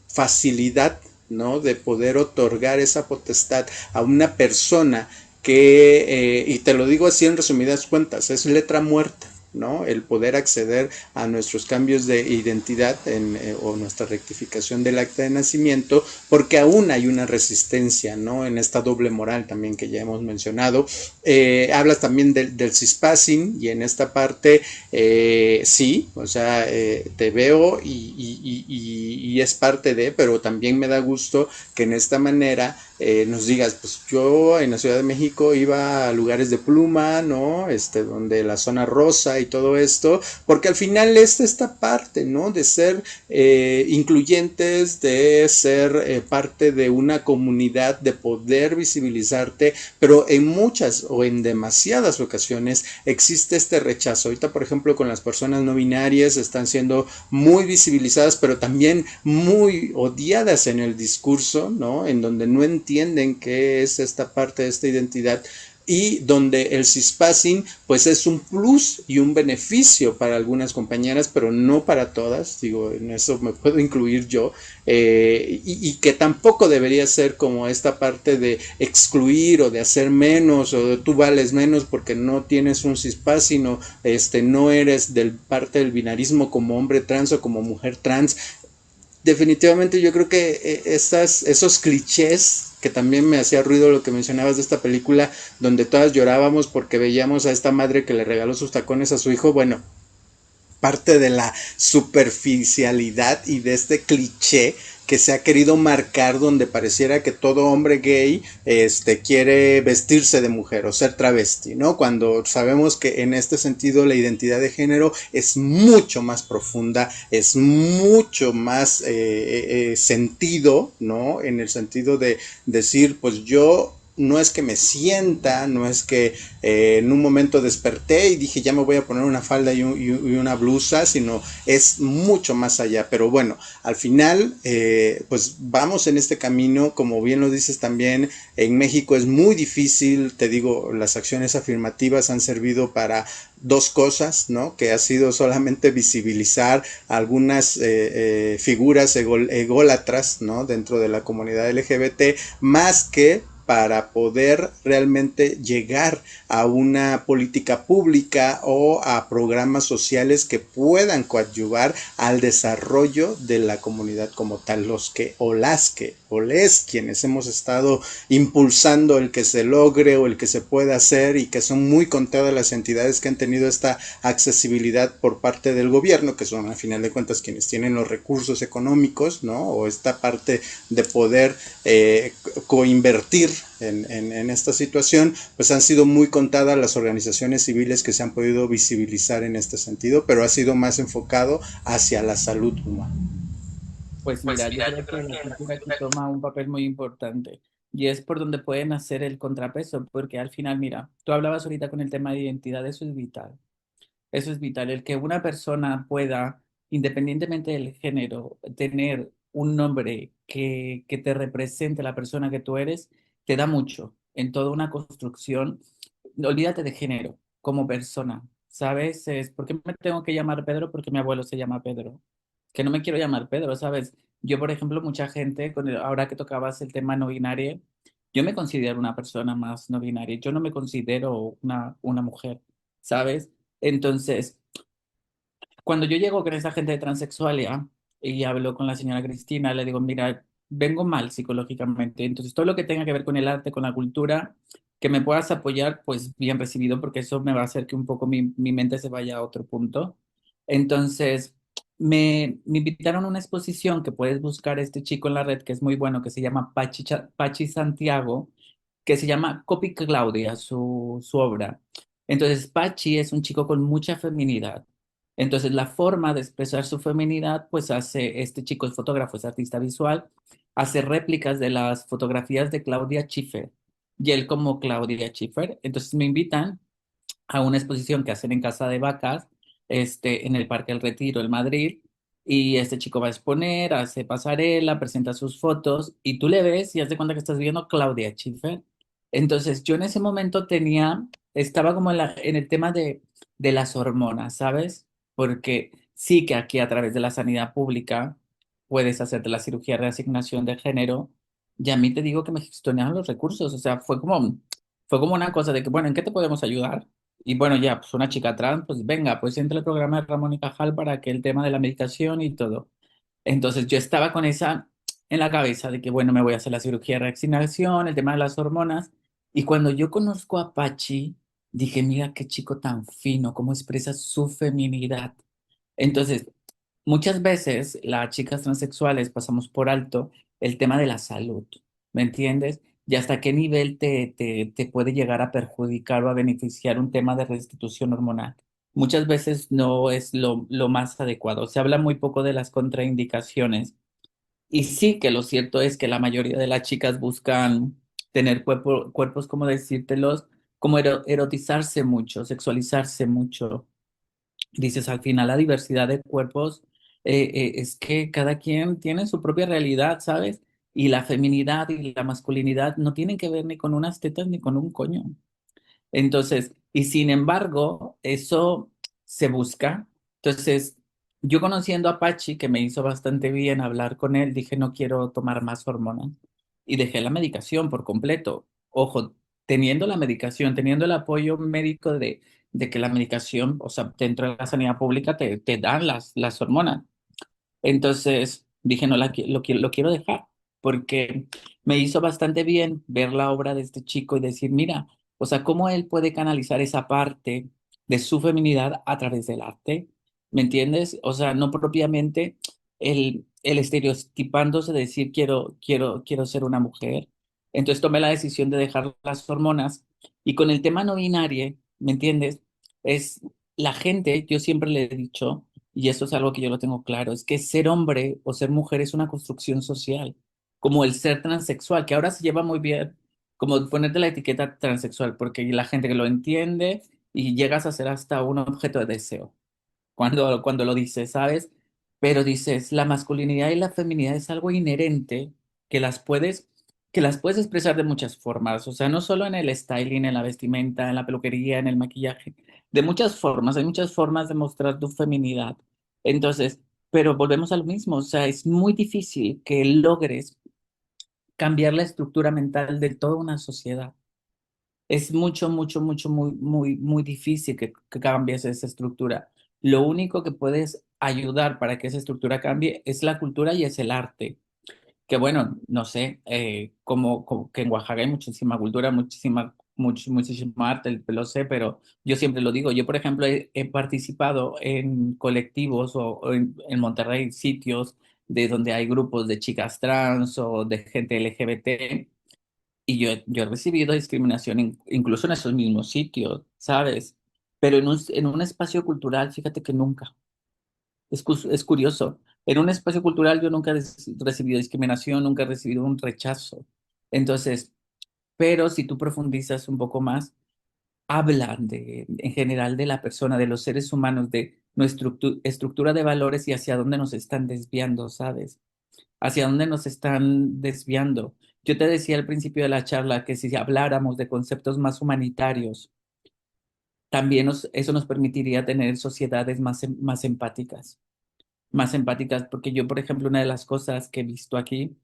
facilidad, ¿no? De poder otorgar esa potestad a una persona que, y te lo digo así en resumidas cuentas, es letra muerta, ¿no? El poder acceder a nuestros cambios de identidad o nuestra rectificación del acta de nacimiento, porque aún hay una resistencia, ¿no? En esta doble moral también que ya hemos mencionado. Hablas también del cispassing y en esta parte sí, o sea, te veo y es parte de, pero también me da gusto que en esta manera nos digas, pues yo en la Ciudad de México iba a lugares de pluma, ¿no? Donde la zona rosa y todo esto, porque al final es esta parte, ¿no? De ser incluyentes, de ser parte de una comunidad, de poder visibilizarte, pero en muchas o en demasiadas ocasiones existe este rechazo. Ahorita, por ejemplo, con las personas no binarias están siendo muy visibilizadas, pero también muy odiadas en el discurso, ¿no? En donde no entienden qué es esta parte de esta identidad y donde el cispassing pues es un plus y un beneficio para algunas compañeras, pero no para todas, digo, en eso me puedo incluir yo, y que tampoco debería ser como esta parte de excluir o de hacer menos o de tú vales menos porque no tienes un cispassing o no eres del parte del binarismo como hombre trans o como mujer trans. Definitivamente yo creo que esos clichés que también me hacía ruido lo que mencionabas de esta película donde todas llorábamos porque veíamos a esta madre que le regaló sus tacones a su hijo, bueno, parte de la superficialidad y de este cliché que se ha querido marcar donde pareciera que todo hombre gay quiere vestirse de mujer o ser travesti, ¿no? Cuando sabemos que en este sentido la identidad de género es mucho más profunda, es mucho más sentido, ¿no? En el sentido de decir, pues yo no es que me sienta, no es que en un momento desperté y dije ya me voy a poner una falda y una blusa, sino es mucho más allá. Pero bueno, al final pues vamos en este camino, como bien lo dices también, en México es muy difícil, te digo, las acciones afirmativas han servido para 2 cosas, ¿no? Que ha sido solamente visibilizar algunas figuras ególatras, ¿no? Dentro de la comunidad LGBT, más que para poder realmente llegar a una política pública o a programas sociales que puedan coadyuvar al desarrollo de la comunidad como tal, los que o las que o les quienes hemos estado impulsando el que se logre o el que se pueda hacer, y que son muy contadas las entidades que han tenido esta accesibilidad por parte del gobierno, que son a final de cuentas quienes tienen los recursos económicos, ¿no? O esta parte de poder coinvertir en esta situación, pues han sido muy contadas las organizaciones civiles que se han podido visibilizar en este sentido, pero ha sido más enfocado hacia la salud humana. Pues mira, yo creo que la cultura aquí toma un papel muy importante y es por donde pueden hacer el contrapeso, porque al final, mira, tú hablabas ahorita con el tema de identidad, eso es vital. Eso es vital, el que una persona pueda, independientemente del género, tener un nombre que te represente la persona que tú eres, te da mucho en toda una construcción. Olvídate de género, como persona, ¿sabes? ¿Por qué me tengo que llamar Pedro? Porque mi abuelo se llama Pedro. Que no me quiero llamar Pedro, ¿sabes? Yo, por ejemplo, mucha gente, ahora que tocabas el tema no binario, yo me considero una persona más no binaria, yo no me considero una mujer, ¿sabes? Entonces, cuando yo llego con esa gente de transexualidad y hablo con la señora Cristina, le digo, mira, vengo mal psicológicamente, entonces todo lo que tenga que ver con el arte, con la cultura, que me puedas apoyar, pues bien recibido, porque eso me va a hacer que un poco mi mente se vaya a otro punto. Entonces, me invitaron a una exposición que puedes buscar este chico en la red, que es muy bueno, que se llama Pachi Santiago, que se llama Copy Claudia, su obra. Entonces, Pachi es un chico con mucha feminidad. Entonces, la forma de expresar su feminidad, pues hace, este chico es fotógrafo, es artista visual, hace réplicas de las fotografías de Claudia Schiffer. Y él como Claudia Schiffer. Entonces me invitan a una exposición que hacen en Casa de Vacas, en el Parque El Retiro, en Madrid, y este chico va a exponer, hace pasarela, presenta sus fotos, y tú le ves y haz de cuenta que estás viendo Claudia Schiffer. Entonces, yo en ese momento estaba como en el tema de las hormonas, ¿sabes? Porque sí que aquí a través de la sanidad pública puedes hacerte la cirugía de reasignación de género, y a mí te digo que me gestionaban los recursos, o sea, fue como una cosa de que, bueno, ¿en qué te podemos ayudar? Y bueno, ya, pues una chica trans, pues venga, pues entra el programa de Ramón y Cajal para que el tema de la medicación y todo. Entonces yo estaba con esa en la cabeza de que, bueno, me voy a hacer la cirugía de reasignación, el tema de las hormonas. Y cuando yo conozco a Pachi, dije, mira qué chico tan fino, cómo expresa su feminidad. Entonces, muchas veces las chicas transexuales pasamos por alto el tema de la salud, ¿me entiendes? Y hasta qué nivel te puede llegar a perjudicar o a beneficiar un tema de restitución hormonal. Muchas veces no es lo más adecuado. Se habla muy poco de las contraindicaciones. Y sí que lo cierto es que la mayoría de las chicas buscan tener cuerpos, como decírtelos, como erotizarse mucho, sexualizarse mucho. Dices, al final la diversidad de cuerpos es que cada quien tiene su propia realidad, ¿sabes? Y la feminidad y la masculinidad no tienen que ver ni con unas tetas ni con un coño. Entonces, y sin embargo, eso se busca. Entonces, yo conociendo a Pachi, que me hizo bastante bien hablar con él, dije, no quiero tomar más hormonas. Y dejé la medicación por completo. Ojo, teniendo la medicación, teniendo el apoyo médico de que la medicación, o sea, dentro de la sanidad pública te dan las hormonas. Entonces dije, no, lo quiero dejar, porque me hizo bastante bien ver la obra de este chico y decir, mira, o sea, cómo él puede canalizar esa parte de su feminidad a través del arte, ¿me entiendes? O sea, no propiamente el estereotipándose de decir, quiero ser una mujer. Entonces tomé la decisión de dejar las hormonas y con el tema no binario, ¿me entiendes? Es la gente, yo siempre le he dicho, y eso es algo que yo lo tengo claro, es que ser hombre o ser mujer es una construcción social, como el ser transexual, que ahora se lleva muy bien, como ponerte la etiqueta transexual, porque la gente que lo entiende y llegas a ser hasta un objeto de deseo cuando lo dices, ¿sabes? Pero dices, la masculinidad y la feminidad es algo inherente que las puedes, que las puedes expresar de muchas formas, o sea, no solo en el styling, en la vestimenta, en la peluquería, en el maquillaje, de muchas formas, hay muchas formas de mostrar tu feminidad. Entonces, pero volvemos a lo mismo, o sea, es muy difícil que logres cambiar la estructura mental de toda una sociedad. Es mucho, mucho, mucho, muy, muy, muy difícil que cambies esa estructura. Lo único que puedes ayudar para que esa estructura cambie es la cultura y es el arte. Que bueno, no sé, como que en Oaxaca hay muchísima cultura, muchísima arte, lo sé, pero yo siempre lo digo. Yo, por ejemplo, he participado en colectivos o en Monterrey, sitios de donde hay grupos de chicas trans o de gente LGBT Y yo he recibido discriminación incluso en esos mismos sitios, ¿sabes? Pero en un espacio cultural, fíjate que nunca. Es curioso. En un espacio cultural yo nunca he recibido discriminación, nunca he recibido un rechazo. Entonces, pero si tú profundizas un poco más, hablan en general de la persona, de los seres humanos, de nuestra estructura de valores y hacia dónde nos están desviando, ¿sabes? Hacia dónde nos están desviando. Yo te decía al principio de la charla que si habláramos de conceptos más humanitarios, también eso nos permitiría tener sociedades más empáticas, porque yo, por ejemplo, una de las cosas que he visto aquí,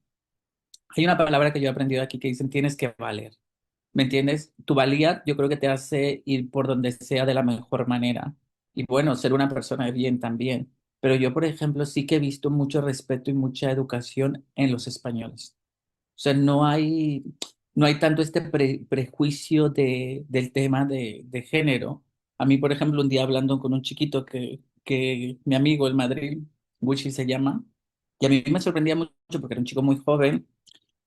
hay una palabra que yo he aprendido aquí que dicen tienes que valer. ¿Me entiendes? Tu valía yo creo que te hace ir por donde sea de la mejor manera. Y bueno, ser una persona de bien también. Pero yo, por ejemplo, sí que he visto mucho respeto y mucha educación en los españoles. O sea, no hay tanto este prejuicio del tema de género. A mí, por ejemplo, un día hablando con un chiquito que mi amigo, el Madrid, Wichi se llama, y a mí me sorprendía mucho porque era un chico muy joven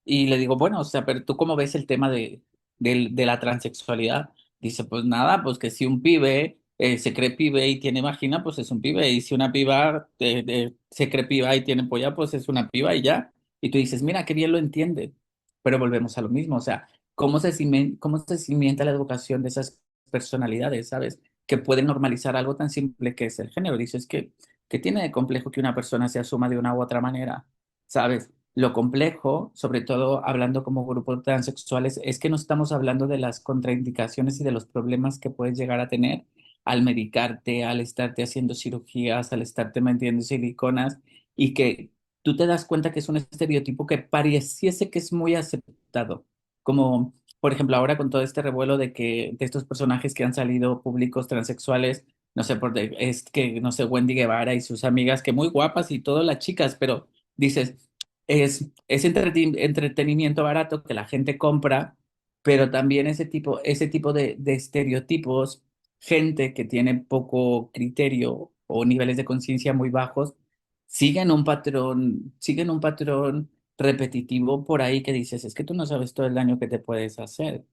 y le digo, bueno, o sea, pero ¿tú cómo ves el tema de la transexualidad? Dice, pues nada, pues que si un pibe se cree pibe y tiene vagina, pues es un pibe. Y si una piba se cree piba y tiene polla, pues es una piba y ya. Y tú dices, mira, qué bien lo entiende. Pero volvemos a lo mismo, o sea, cómo se cimienta la educación de esas personalidades, ¿sabes? Que pueden normalizar algo tan simple que es el género. Dices que tiene de complejo que una persona se asuma de una u otra manera, ¿sabes? Lo complejo, sobre todo hablando como grupos transexuales, es que no estamos hablando de las contraindicaciones y de los problemas que puedes llegar a tener al medicarte, al estarte haciendo cirugías, al estarte metiendo siliconas y que tú te das cuenta que es un estereotipo que pareciese que es muy aceptado. Como, por ejemplo, ahora con todo este revuelo de estos personajes que han salido públicos transexuales, no sé, es que, no sé, Wendy Guevara y sus amigas, que muy guapas y todas las chicas, pero dices, es entretenimiento barato que la gente compra, pero también ese tipo de estereotipos, gente que tiene poco criterio o niveles de conciencia muy bajos, siguen un patrón repetitivo por ahí que dices, es que tú no sabes todo el daño que te puedes hacer.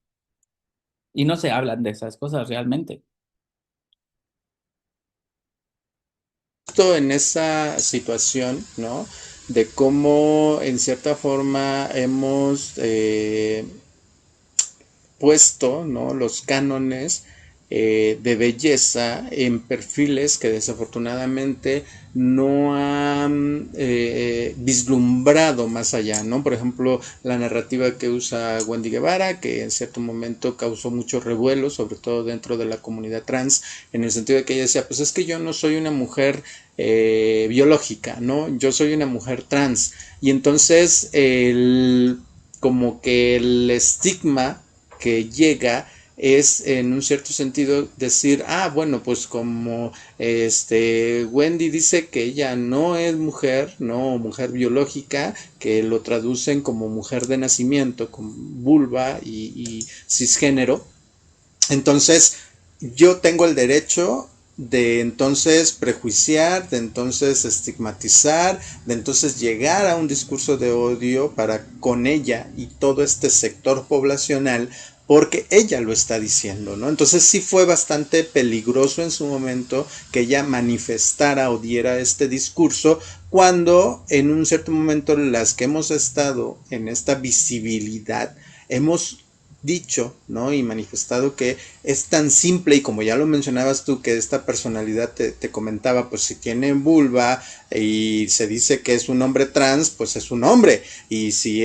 Y no se hablan de esas cosas realmente. Justo en esa situación, ¿no? De cómo en cierta forma hemos puesto, ¿no? Los cánones de belleza en perfiles que desafortunadamente no han vislumbrado más allá, ¿no? Por ejemplo, la narrativa que usa Wendy Guevara, que en cierto momento causó mucho revuelo, sobre todo dentro de la comunidad trans, en el sentido de que ella decía, pues es que yo no soy una mujer biológica, ¿no? Yo soy una mujer trans. Y entonces, como que el estigma que llega es en un cierto sentido decir, ah, bueno, pues como Wendy dice que ella no es mujer, no mujer biológica, que lo traducen como mujer de nacimiento, como vulva y cisgénero, entonces yo tengo el derecho de entonces prejuiciar, de entonces estigmatizar, de entonces llegar a un discurso de odio para con ella y todo este sector poblacional porque ella lo está diciendo, ¿no? Entonces sí fue bastante peligroso en su momento que ella manifestara o diera este discurso cuando en un cierto momento las que hemos estado en esta visibilidad hemos dicho, ¿no? Y manifestado que es tan simple y como ya lo mencionabas tú, que esta personalidad te comentaba, pues si tiene vulva y se dice que es un hombre trans, pues es un hombre. Y si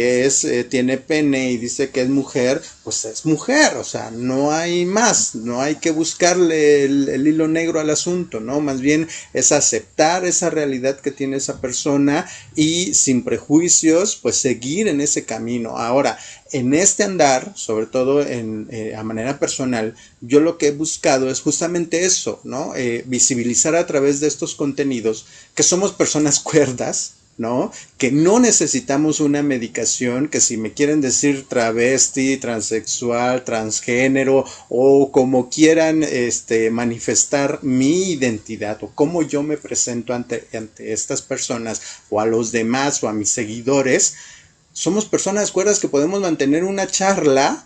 tiene pene y dice que es mujer, pues es mujer. O sea, no hay más, no hay que buscarle el hilo negro al asunto, ¿no? Más bien es aceptar esa realidad que tiene esa persona y sin prejuicios, pues seguir en ese camino. Ahora, en este andar, sobre todo a manera personal, yo lo que he buscado es justamente eso, ¿no? Visibilizar a través de estos contenidos que somos personas cuerdas, ¿no? Que no necesitamos una medicación, que si me quieren decir travesti, transexual, transgénero o como quieran manifestar mi identidad o cómo yo me presento ante estas personas o a los demás o a mis seguidores, somos personas cuerdas que podemos mantener una charla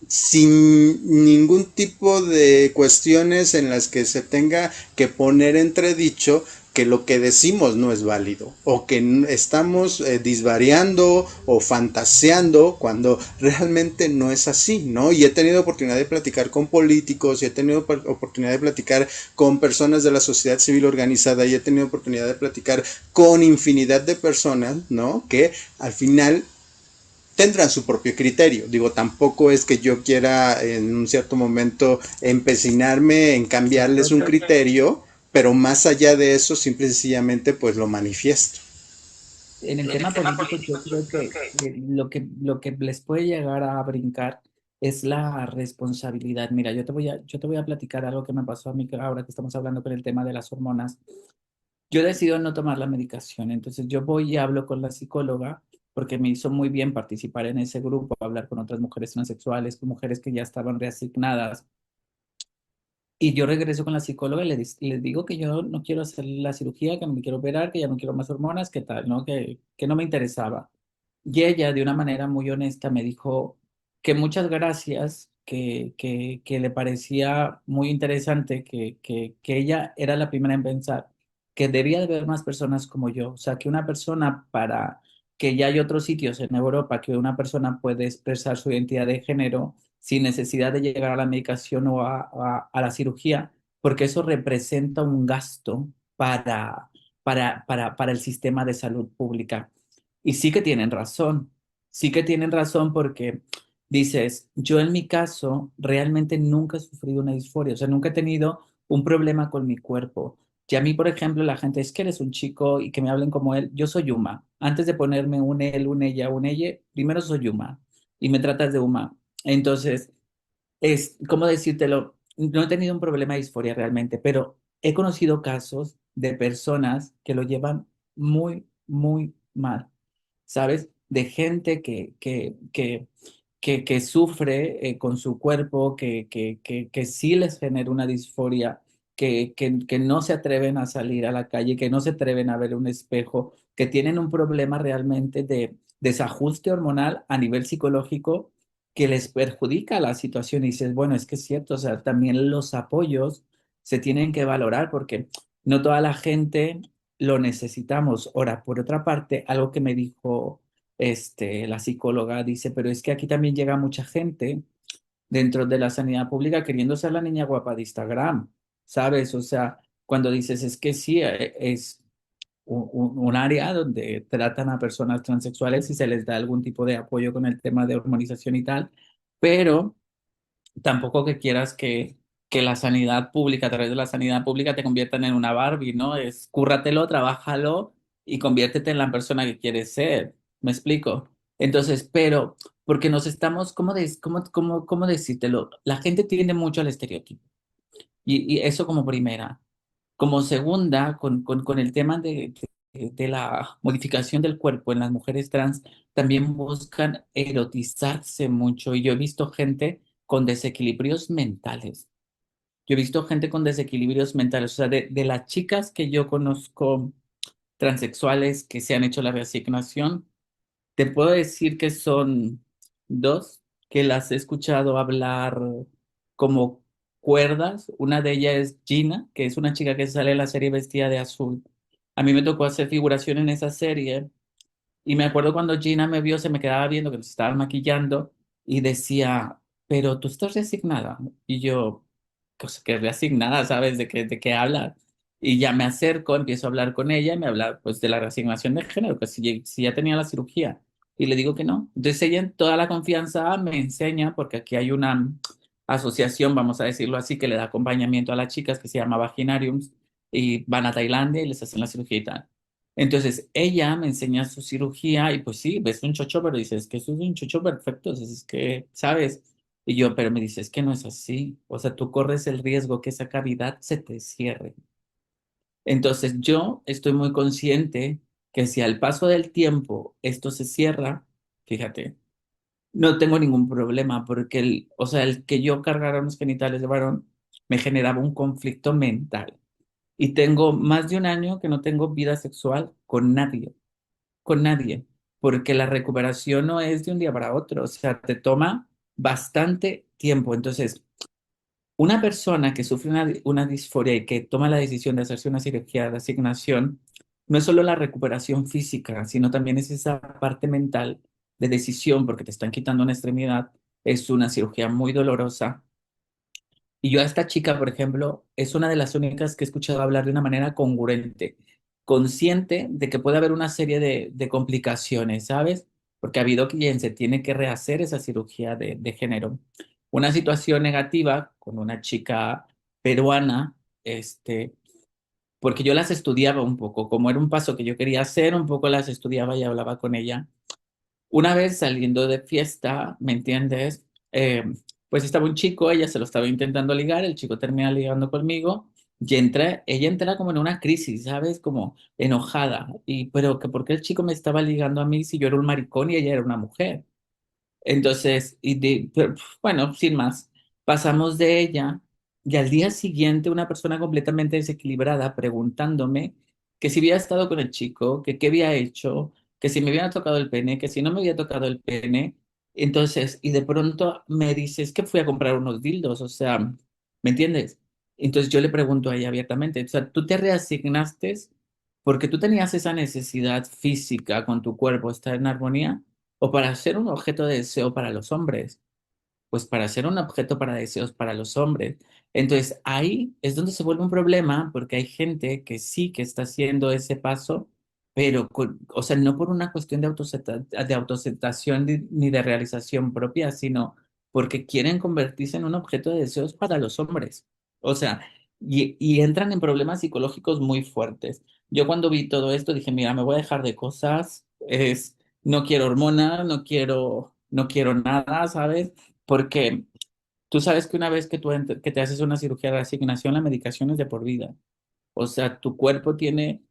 sin ningún tipo de cuestiones en las que se tenga que poner entredicho que lo que decimos no es válido o que estamos disvariando o fantaseando cuando realmente no es así, ¿no? Y he tenido oportunidad de platicar con políticos y he tenido oportunidad de platicar con personas de la sociedad civil organizada y he tenido oportunidad de platicar con infinidad de personas, ¿no? Que al final tendrán su propio criterio. Digo, tampoco es que yo quiera en un cierto momento empecinarme en cambiarles un criterio, pero más allá de eso, simple y sencillamente, pues lo manifiesto. En el tema político, yo creo que lo que les puede llegar a brincar es la responsabilidad. Mira, yo te voy a platicar algo que me pasó a mí ahora que estamos hablando con el tema de las hormonas. Yo decido no tomar la medicación, entonces yo voy y hablo con la psicóloga porque me hizo muy bien participar en ese grupo, hablar con otras mujeres transexuales, con mujeres que ya estaban reasignadas. Y yo regreso con la psicóloga y le digo que yo no quiero hacer la cirugía, que no me quiero operar, que ya no quiero más hormonas, que tal, ¿no? Que no me interesaba. Y ella, de una manera muy honesta, me dijo que muchas gracias, que le parecía muy interesante, que ella era la primera en pensar que debía de haber más personas como yo. O sea, que una persona para que ya hay otros sitios en Europa que una persona puede expresar su identidad de género sin necesidad de llegar a la medicación o a la cirugía, porque eso representa un gasto para el sistema de salud pública. Y sí que tienen razón porque dices, yo en mi caso realmente nunca he sufrido una disforia, o sea, nunca he tenido un problema con mi cuerpo. Y a mí, por ejemplo, la gente es que eres un chico y que me hablen como él, yo soy Uma. Antes de ponerme un él, un ella, primero soy Uma y me tratas de Uma. Entonces, ¿cómo decírtelo? No he tenido un problema de disforia realmente, pero he conocido casos de personas que lo llevan muy, muy mal, ¿sabes? De gente que sufre con su cuerpo, que sí les genera una disforia, que no se atreven a salir a la calle, que no se atreven a ver un espejo, que tienen un problema realmente de desajuste hormonal a nivel psicológico que les perjudica la situación. Y dices, bueno, es que es cierto, o sea, también los apoyos se tienen que valorar porque no toda la gente lo necesitamos. Ahora, por otra parte, algo que me dijo la psicóloga, dice, pero es que aquí también llega mucha gente dentro de la sanidad pública queriendo ser la niña guapa de Instagram, ¿sabes? O sea, cuando dices, es que sí, es un área donde tratan a personas transexuales y se les da algún tipo de apoyo con el tema de hormonización y tal, pero tampoco que quieras que la sanidad pública, a través de la sanidad pública, te conviertan en una Barbie, ¿no? Es cúrratelo, trabájalo y conviértete en la persona que quieres ser. ¿Me explico? Entonces, pero, porque nos estamos, ¿cómo decírtelo? La gente tiende mucho al estereotipo. Y eso como primera. Como segunda, con el tema de la modificación del cuerpo en las mujeres trans, también buscan erotizarse mucho. Y yo he visto gente con desequilibrios mentales. Yo he visto gente con desequilibrios mentales. O sea, de las chicas que yo conozco transexuales que se han hecho la reasignación, te puedo decir que son dos que las he escuchado hablar como cuerdas. Una de ellas es Gina, que es una chica que sale en la serie vestida de azul. A mí me tocó hacer figuración en esa serie y me acuerdo cuando Gina me vio, se me quedaba viendo que nos estaban maquillando y decía, pero tú estás resignada. Y yo, pues que reasignada, ¿sabes? De qué hablas? Y ya me acerco, empiezo a hablar con ella y me habla pues de la reasignación de género, que si ya tenía la cirugía. Y le digo que no. Entonces ella en toda la confianza me enseña, porque aquí hay una asociación, vamos a decirlo así, que le da acompañamiento a las chicas que se llama Vaginariums y van a Tailandia y les hacen la cirugía y tal. Entonces ella me enseña su cirugía y pues sí, ves un chocho, pero dices que eso es un chocho perfecto, entonces es que, ¿sabes? Y yo, pero me dice, es que no es así. O sea, tú corres el riesgo que esa cavidad se te cierre. Entonces yo estoy muy consciente que si al paso del tiempo esto se cierra, fíjate, no tengo ningún problema porque o sea, el que yo cargara unos genitales de varón me generaba un conflicto mental. Y tengo más de un año que no tengo vida sexual con nadie, con nadie. porque la recuperación no es de un día para otro, o sea, te toma bastante tiempo. Entonces, una persona que sufre una disforia y que toma la decisión de hacerse una cirugía de asignación, no es solo la recuperación física, sino también es esa parte mental de decisión, porque te están quitando una extremidad, es una cirugía muy dolorosa. Y yo a esta chica, por ejemplo, es una de las únicas que he escuchado hablar de una manera congruente, consciente de que puede haber una serie de complicaciones, ¿sabes? Porque ha habido quien se tiene que rehacer esa cirugía de género. Una situación negativa con una chica peruana, porque yo las estudiaba un poco, como era un paso que yo quería hacer, un poco las estudiaba y hablaba con ella. Una vez saliendo de fiesta, ¿me entiendes? Eh, pues estaba un chico, ella se lo estaba intentando ligar, el chico termina ligando conmigo y ella entra como en una crisis, ¿sabes? Como enojada. Pero que por qué el chico me estaba ligando a mí si yo era un maricón y ella era una mujer. Entonces, pero, bueno, sin más, pasamos de ella y al día siguiente una persona completamente desequilibrada preguntándome que si había estado con el chico, que qué había hecho, que si me había tocado el pene, que si no me había tocado el pene. Entonces, y de pronto me dice, es que fui a comprar unos dildos, o sea, ¿me entiendes? Entonces yo le pregunto a ella abiertamente, o sea, tú te reasignaste porque tú tenías esa necesidad física con tu cuerpo, estar en armonía o para ser un objeto de deseo para los hombres, pues para ser un objeto para deseos para los hombres. Entonces ahí es donde se vuelve un problema porque hay gente que sí que está haciendo ese paso, pero o sea, no por una cuestión de autoaceptación ni de realización propia, sino porque quieren convertirse en un objeto de deseos para los hombres. O sea, y entran en problemas psicológicos muy fuertes. Yo cuando vi todo esto dije, mira, me voy a dejar de cosas, no quiero hormonas, no quiero nada, ¿sabes? Porque tú sabes que una vez que te haces una cirugía de asignación, la medicación es de por vida. O sea, tu cuerpo tiene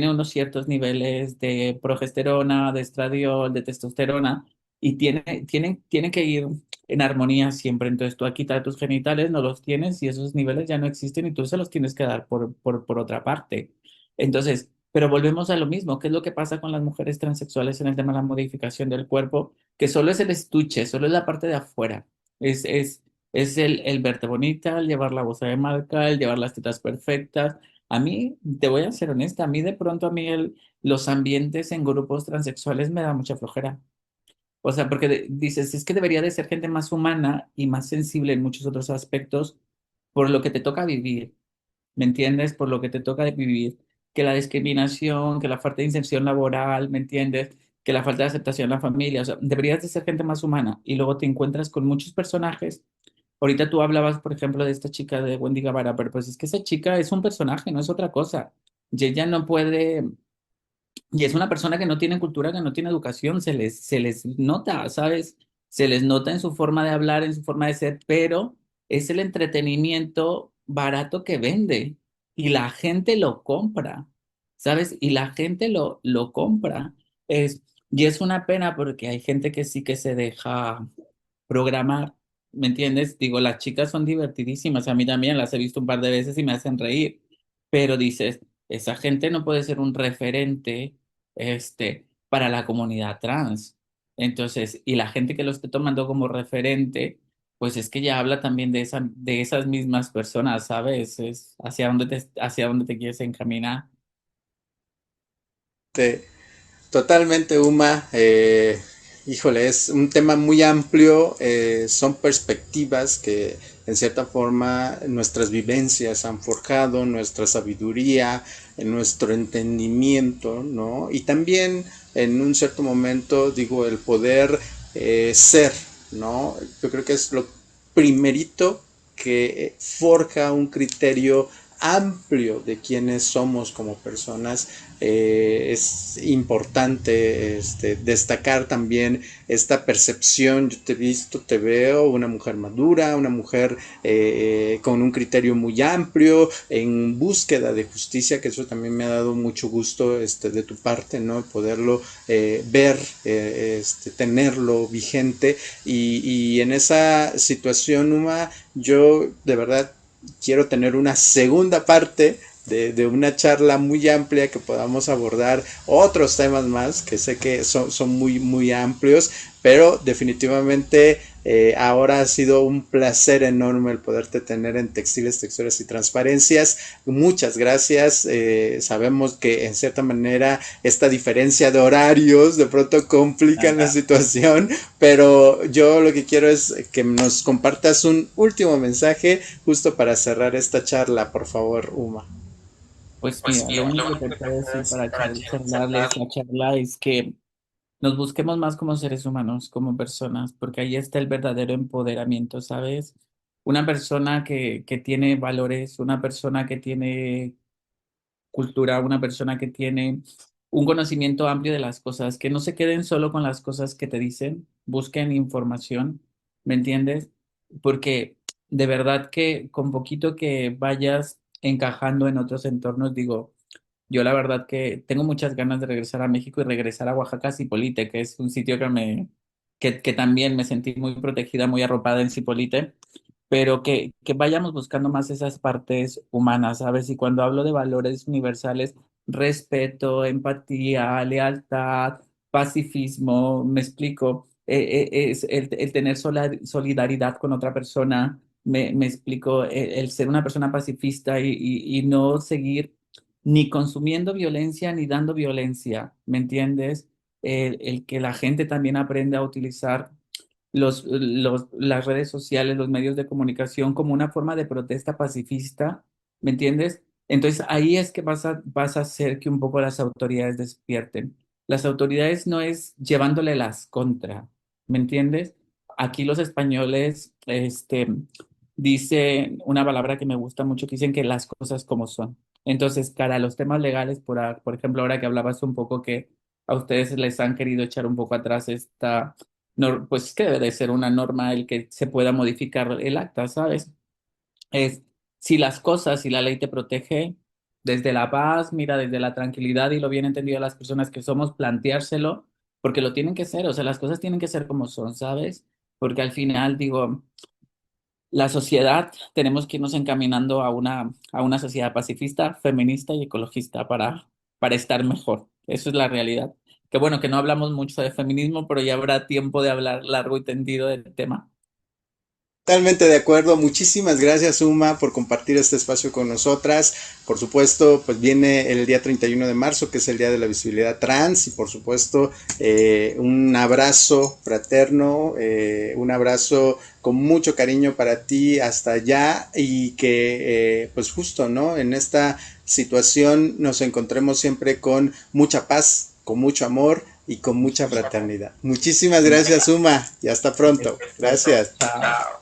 unos ciertos niveles de progesterona, de estradiol, de testosterona, y tiene que ir en armonía siempre. Entonces, tú aquí tus genitales no los tienes y esos niveles ya no existen y tú se los tienes que dar por otra parte. Entonces, pero volvemos a lo mismo. ¿Qué es lo que pasa con las mujeres transexuales en el tema de la modificación del cuerpo? Que solo es el estuche, solo es la parte de afuera. Es el verte bonita, el llevar la bolsa de marca, el llevar las tetas perfectas. A mí, te voy a ser honesta, a mí de pronto, los ambientes en grupos transexuales me da mucha flojera. O sea, porque dices, es que debería de ser gente más humana y más sensible en muchos otros aspectos por lo que te toca vivir, ¿me entiendes? Por lo que te toca vivir, que la discriminación, que la falta de inserción laboral, ¿me entiendes? Que la falta de aceptación en la familia, o sea, deberías de ser gente más humana y luego te encuentras con muchos personajes. Ahorita tú hablabas, por ejemplo, de esta chica de Wendy Guevara, pero pues es que esa chica es un personaje, no es otra cosa. Y ella no puede, y es una persona que no tiene cultura, que no tiene educación, se les nota, ¿sabes? Se les nota en su forma de hablar, en su forma de ser, pero es el entretenimiento barato que vende y la gente lo compra, ¿sabes? Y la gente lo compra. Y es una pena porque hay gente que sí que se deja programar, ¿me entiendes? Digo, las chicas son divertidísimas, a mí también las he visto un par de veces y me hacen reír, pero dices, esa gente no puede ser un referente, para la comunidad trans. Entonces, y la gente que lo esté tomando como referente, pues es que ya habla también de esas mismas personas, ¿sabes? Es hacia dónde te quieres encaminar. Totalmente, Uma. Híjole, es un tema muy amplio. Son perspectivas que, en cierta forma, nuestras vivencias han forjado, nuestra sabiduría, nuestro entendimiento, ¿no? Y también, en un cierto momento, digo, el poder ser, ¿no? Yo creo que es lo primerito que forja un criterio amplio de quiénes somos como personas. Es importante destacar también esta percepción. Yo te he visto, te veo una mujer madura, una mujer con un criterio muy amplio, en búsqueda de justicia, que eso también me ha dado mucho gusto de tu parte, ¿no? Poderlo ver, tenerlo vigente. Y en esa situación, Uma, yo de verdad quiero tener una segunda parte de una charla muy amplia, que podamos abordar otros temas más, que sé que son muy, muy amplios, pero definitivamente ahora ha sido un placer enorme el poderte tener en Textiles, Texturas y Transparencias. Muchas gracias. Sabemos que en cierta manera esta diferencia de horarios de pronto complican la situación, pero yo lo que quiero es que nos compartas un último mensaje justo para cerrar esta charla, por favor, Uma. Pues mira, lo único que te puedo decir para cerrarles la charla es que nos busquemos más como seres humanos, como personas, porque ahí está el verdadero empoderamiento, ¿sabes? Una persona que tiene valores, una persona que tiene cultura, una persona que tiene un conocimiento amplio de las cosas, que no se queden solo con las cosas que te dicen, busquen información, ¿me entiendes? Porque de verdad que con poquito que vayas encajando en otros entornos, digo, yo la verdad que tengo muchas ganas de regresar a México y regresar a Oaxaca, Zipolite, que es un sitio que también me sentí muy protegida, muy arropada en Zipolite, pero que vayamos buscando más esas partes humanas, ¿sabes? Y cuando hablo de valores universales, respeto, empatía, lealtad, pacifismo, me explico, es el tener solidaridad con otra persona, me explico, el ser una persona pacifista y no seguir ni consumiendo violencia ni dando violencia, ¿me entiendes? El que la gente también aprenda a utilizar las redes sociales, los medios de comunicación como una forma de protesta pacifista, ¿me entiendes? Entonces ahí es que vas a hacer que un poco las autoridades despierten. Las autoridades no es llevándole las contra, ¿me entiendes? Aquí los españoles, dicen una palabra que me gusta mucho, que dicen que las cosas como son. Entonces, cara a los temas legales, por ejemplo, ahora que hablabas un poco que a ustedes les han querido echar un poco atrás esta pues que debe de ser una norma el que se pueda modificar el acta, ¿sabes? Es si las cosas, si la ley te protege desde la paz, mira, desde la tranquilidad y lo bien entendido de las personas que somos, planteárselo, porque lo tienen que ser, o sea, las cosas tienen que ser como son, ¿sabes? Porque al final, digo, la sociedad, tenemos que irnos encaminando a una sociedad pacifista, feminista y ecologista para estar mejor. Eso es la realidad. Que bueno, que no hablamos mucho de feminismo, pero ya habrá tiempo de hablar largo y tendido del tema. Totalmente de acuerdo. Muchísimas gracias, Uma, por compartir este espacio con nosotras. Por supuesto, pues viene el día 31 de marzo, que es el Día de la Visibilidad Trans, y por supuesto, un abrazo fraterno, un abrazo con mucho cariño para ti hasta allá, y que, pues justo, ¿no? En esta situación nos encontremos siempre con mucha paz, con mucho amor y con mucha fraternidad. Muchísimas gracias, Uma, y hasta pronto. Gracias. Chao.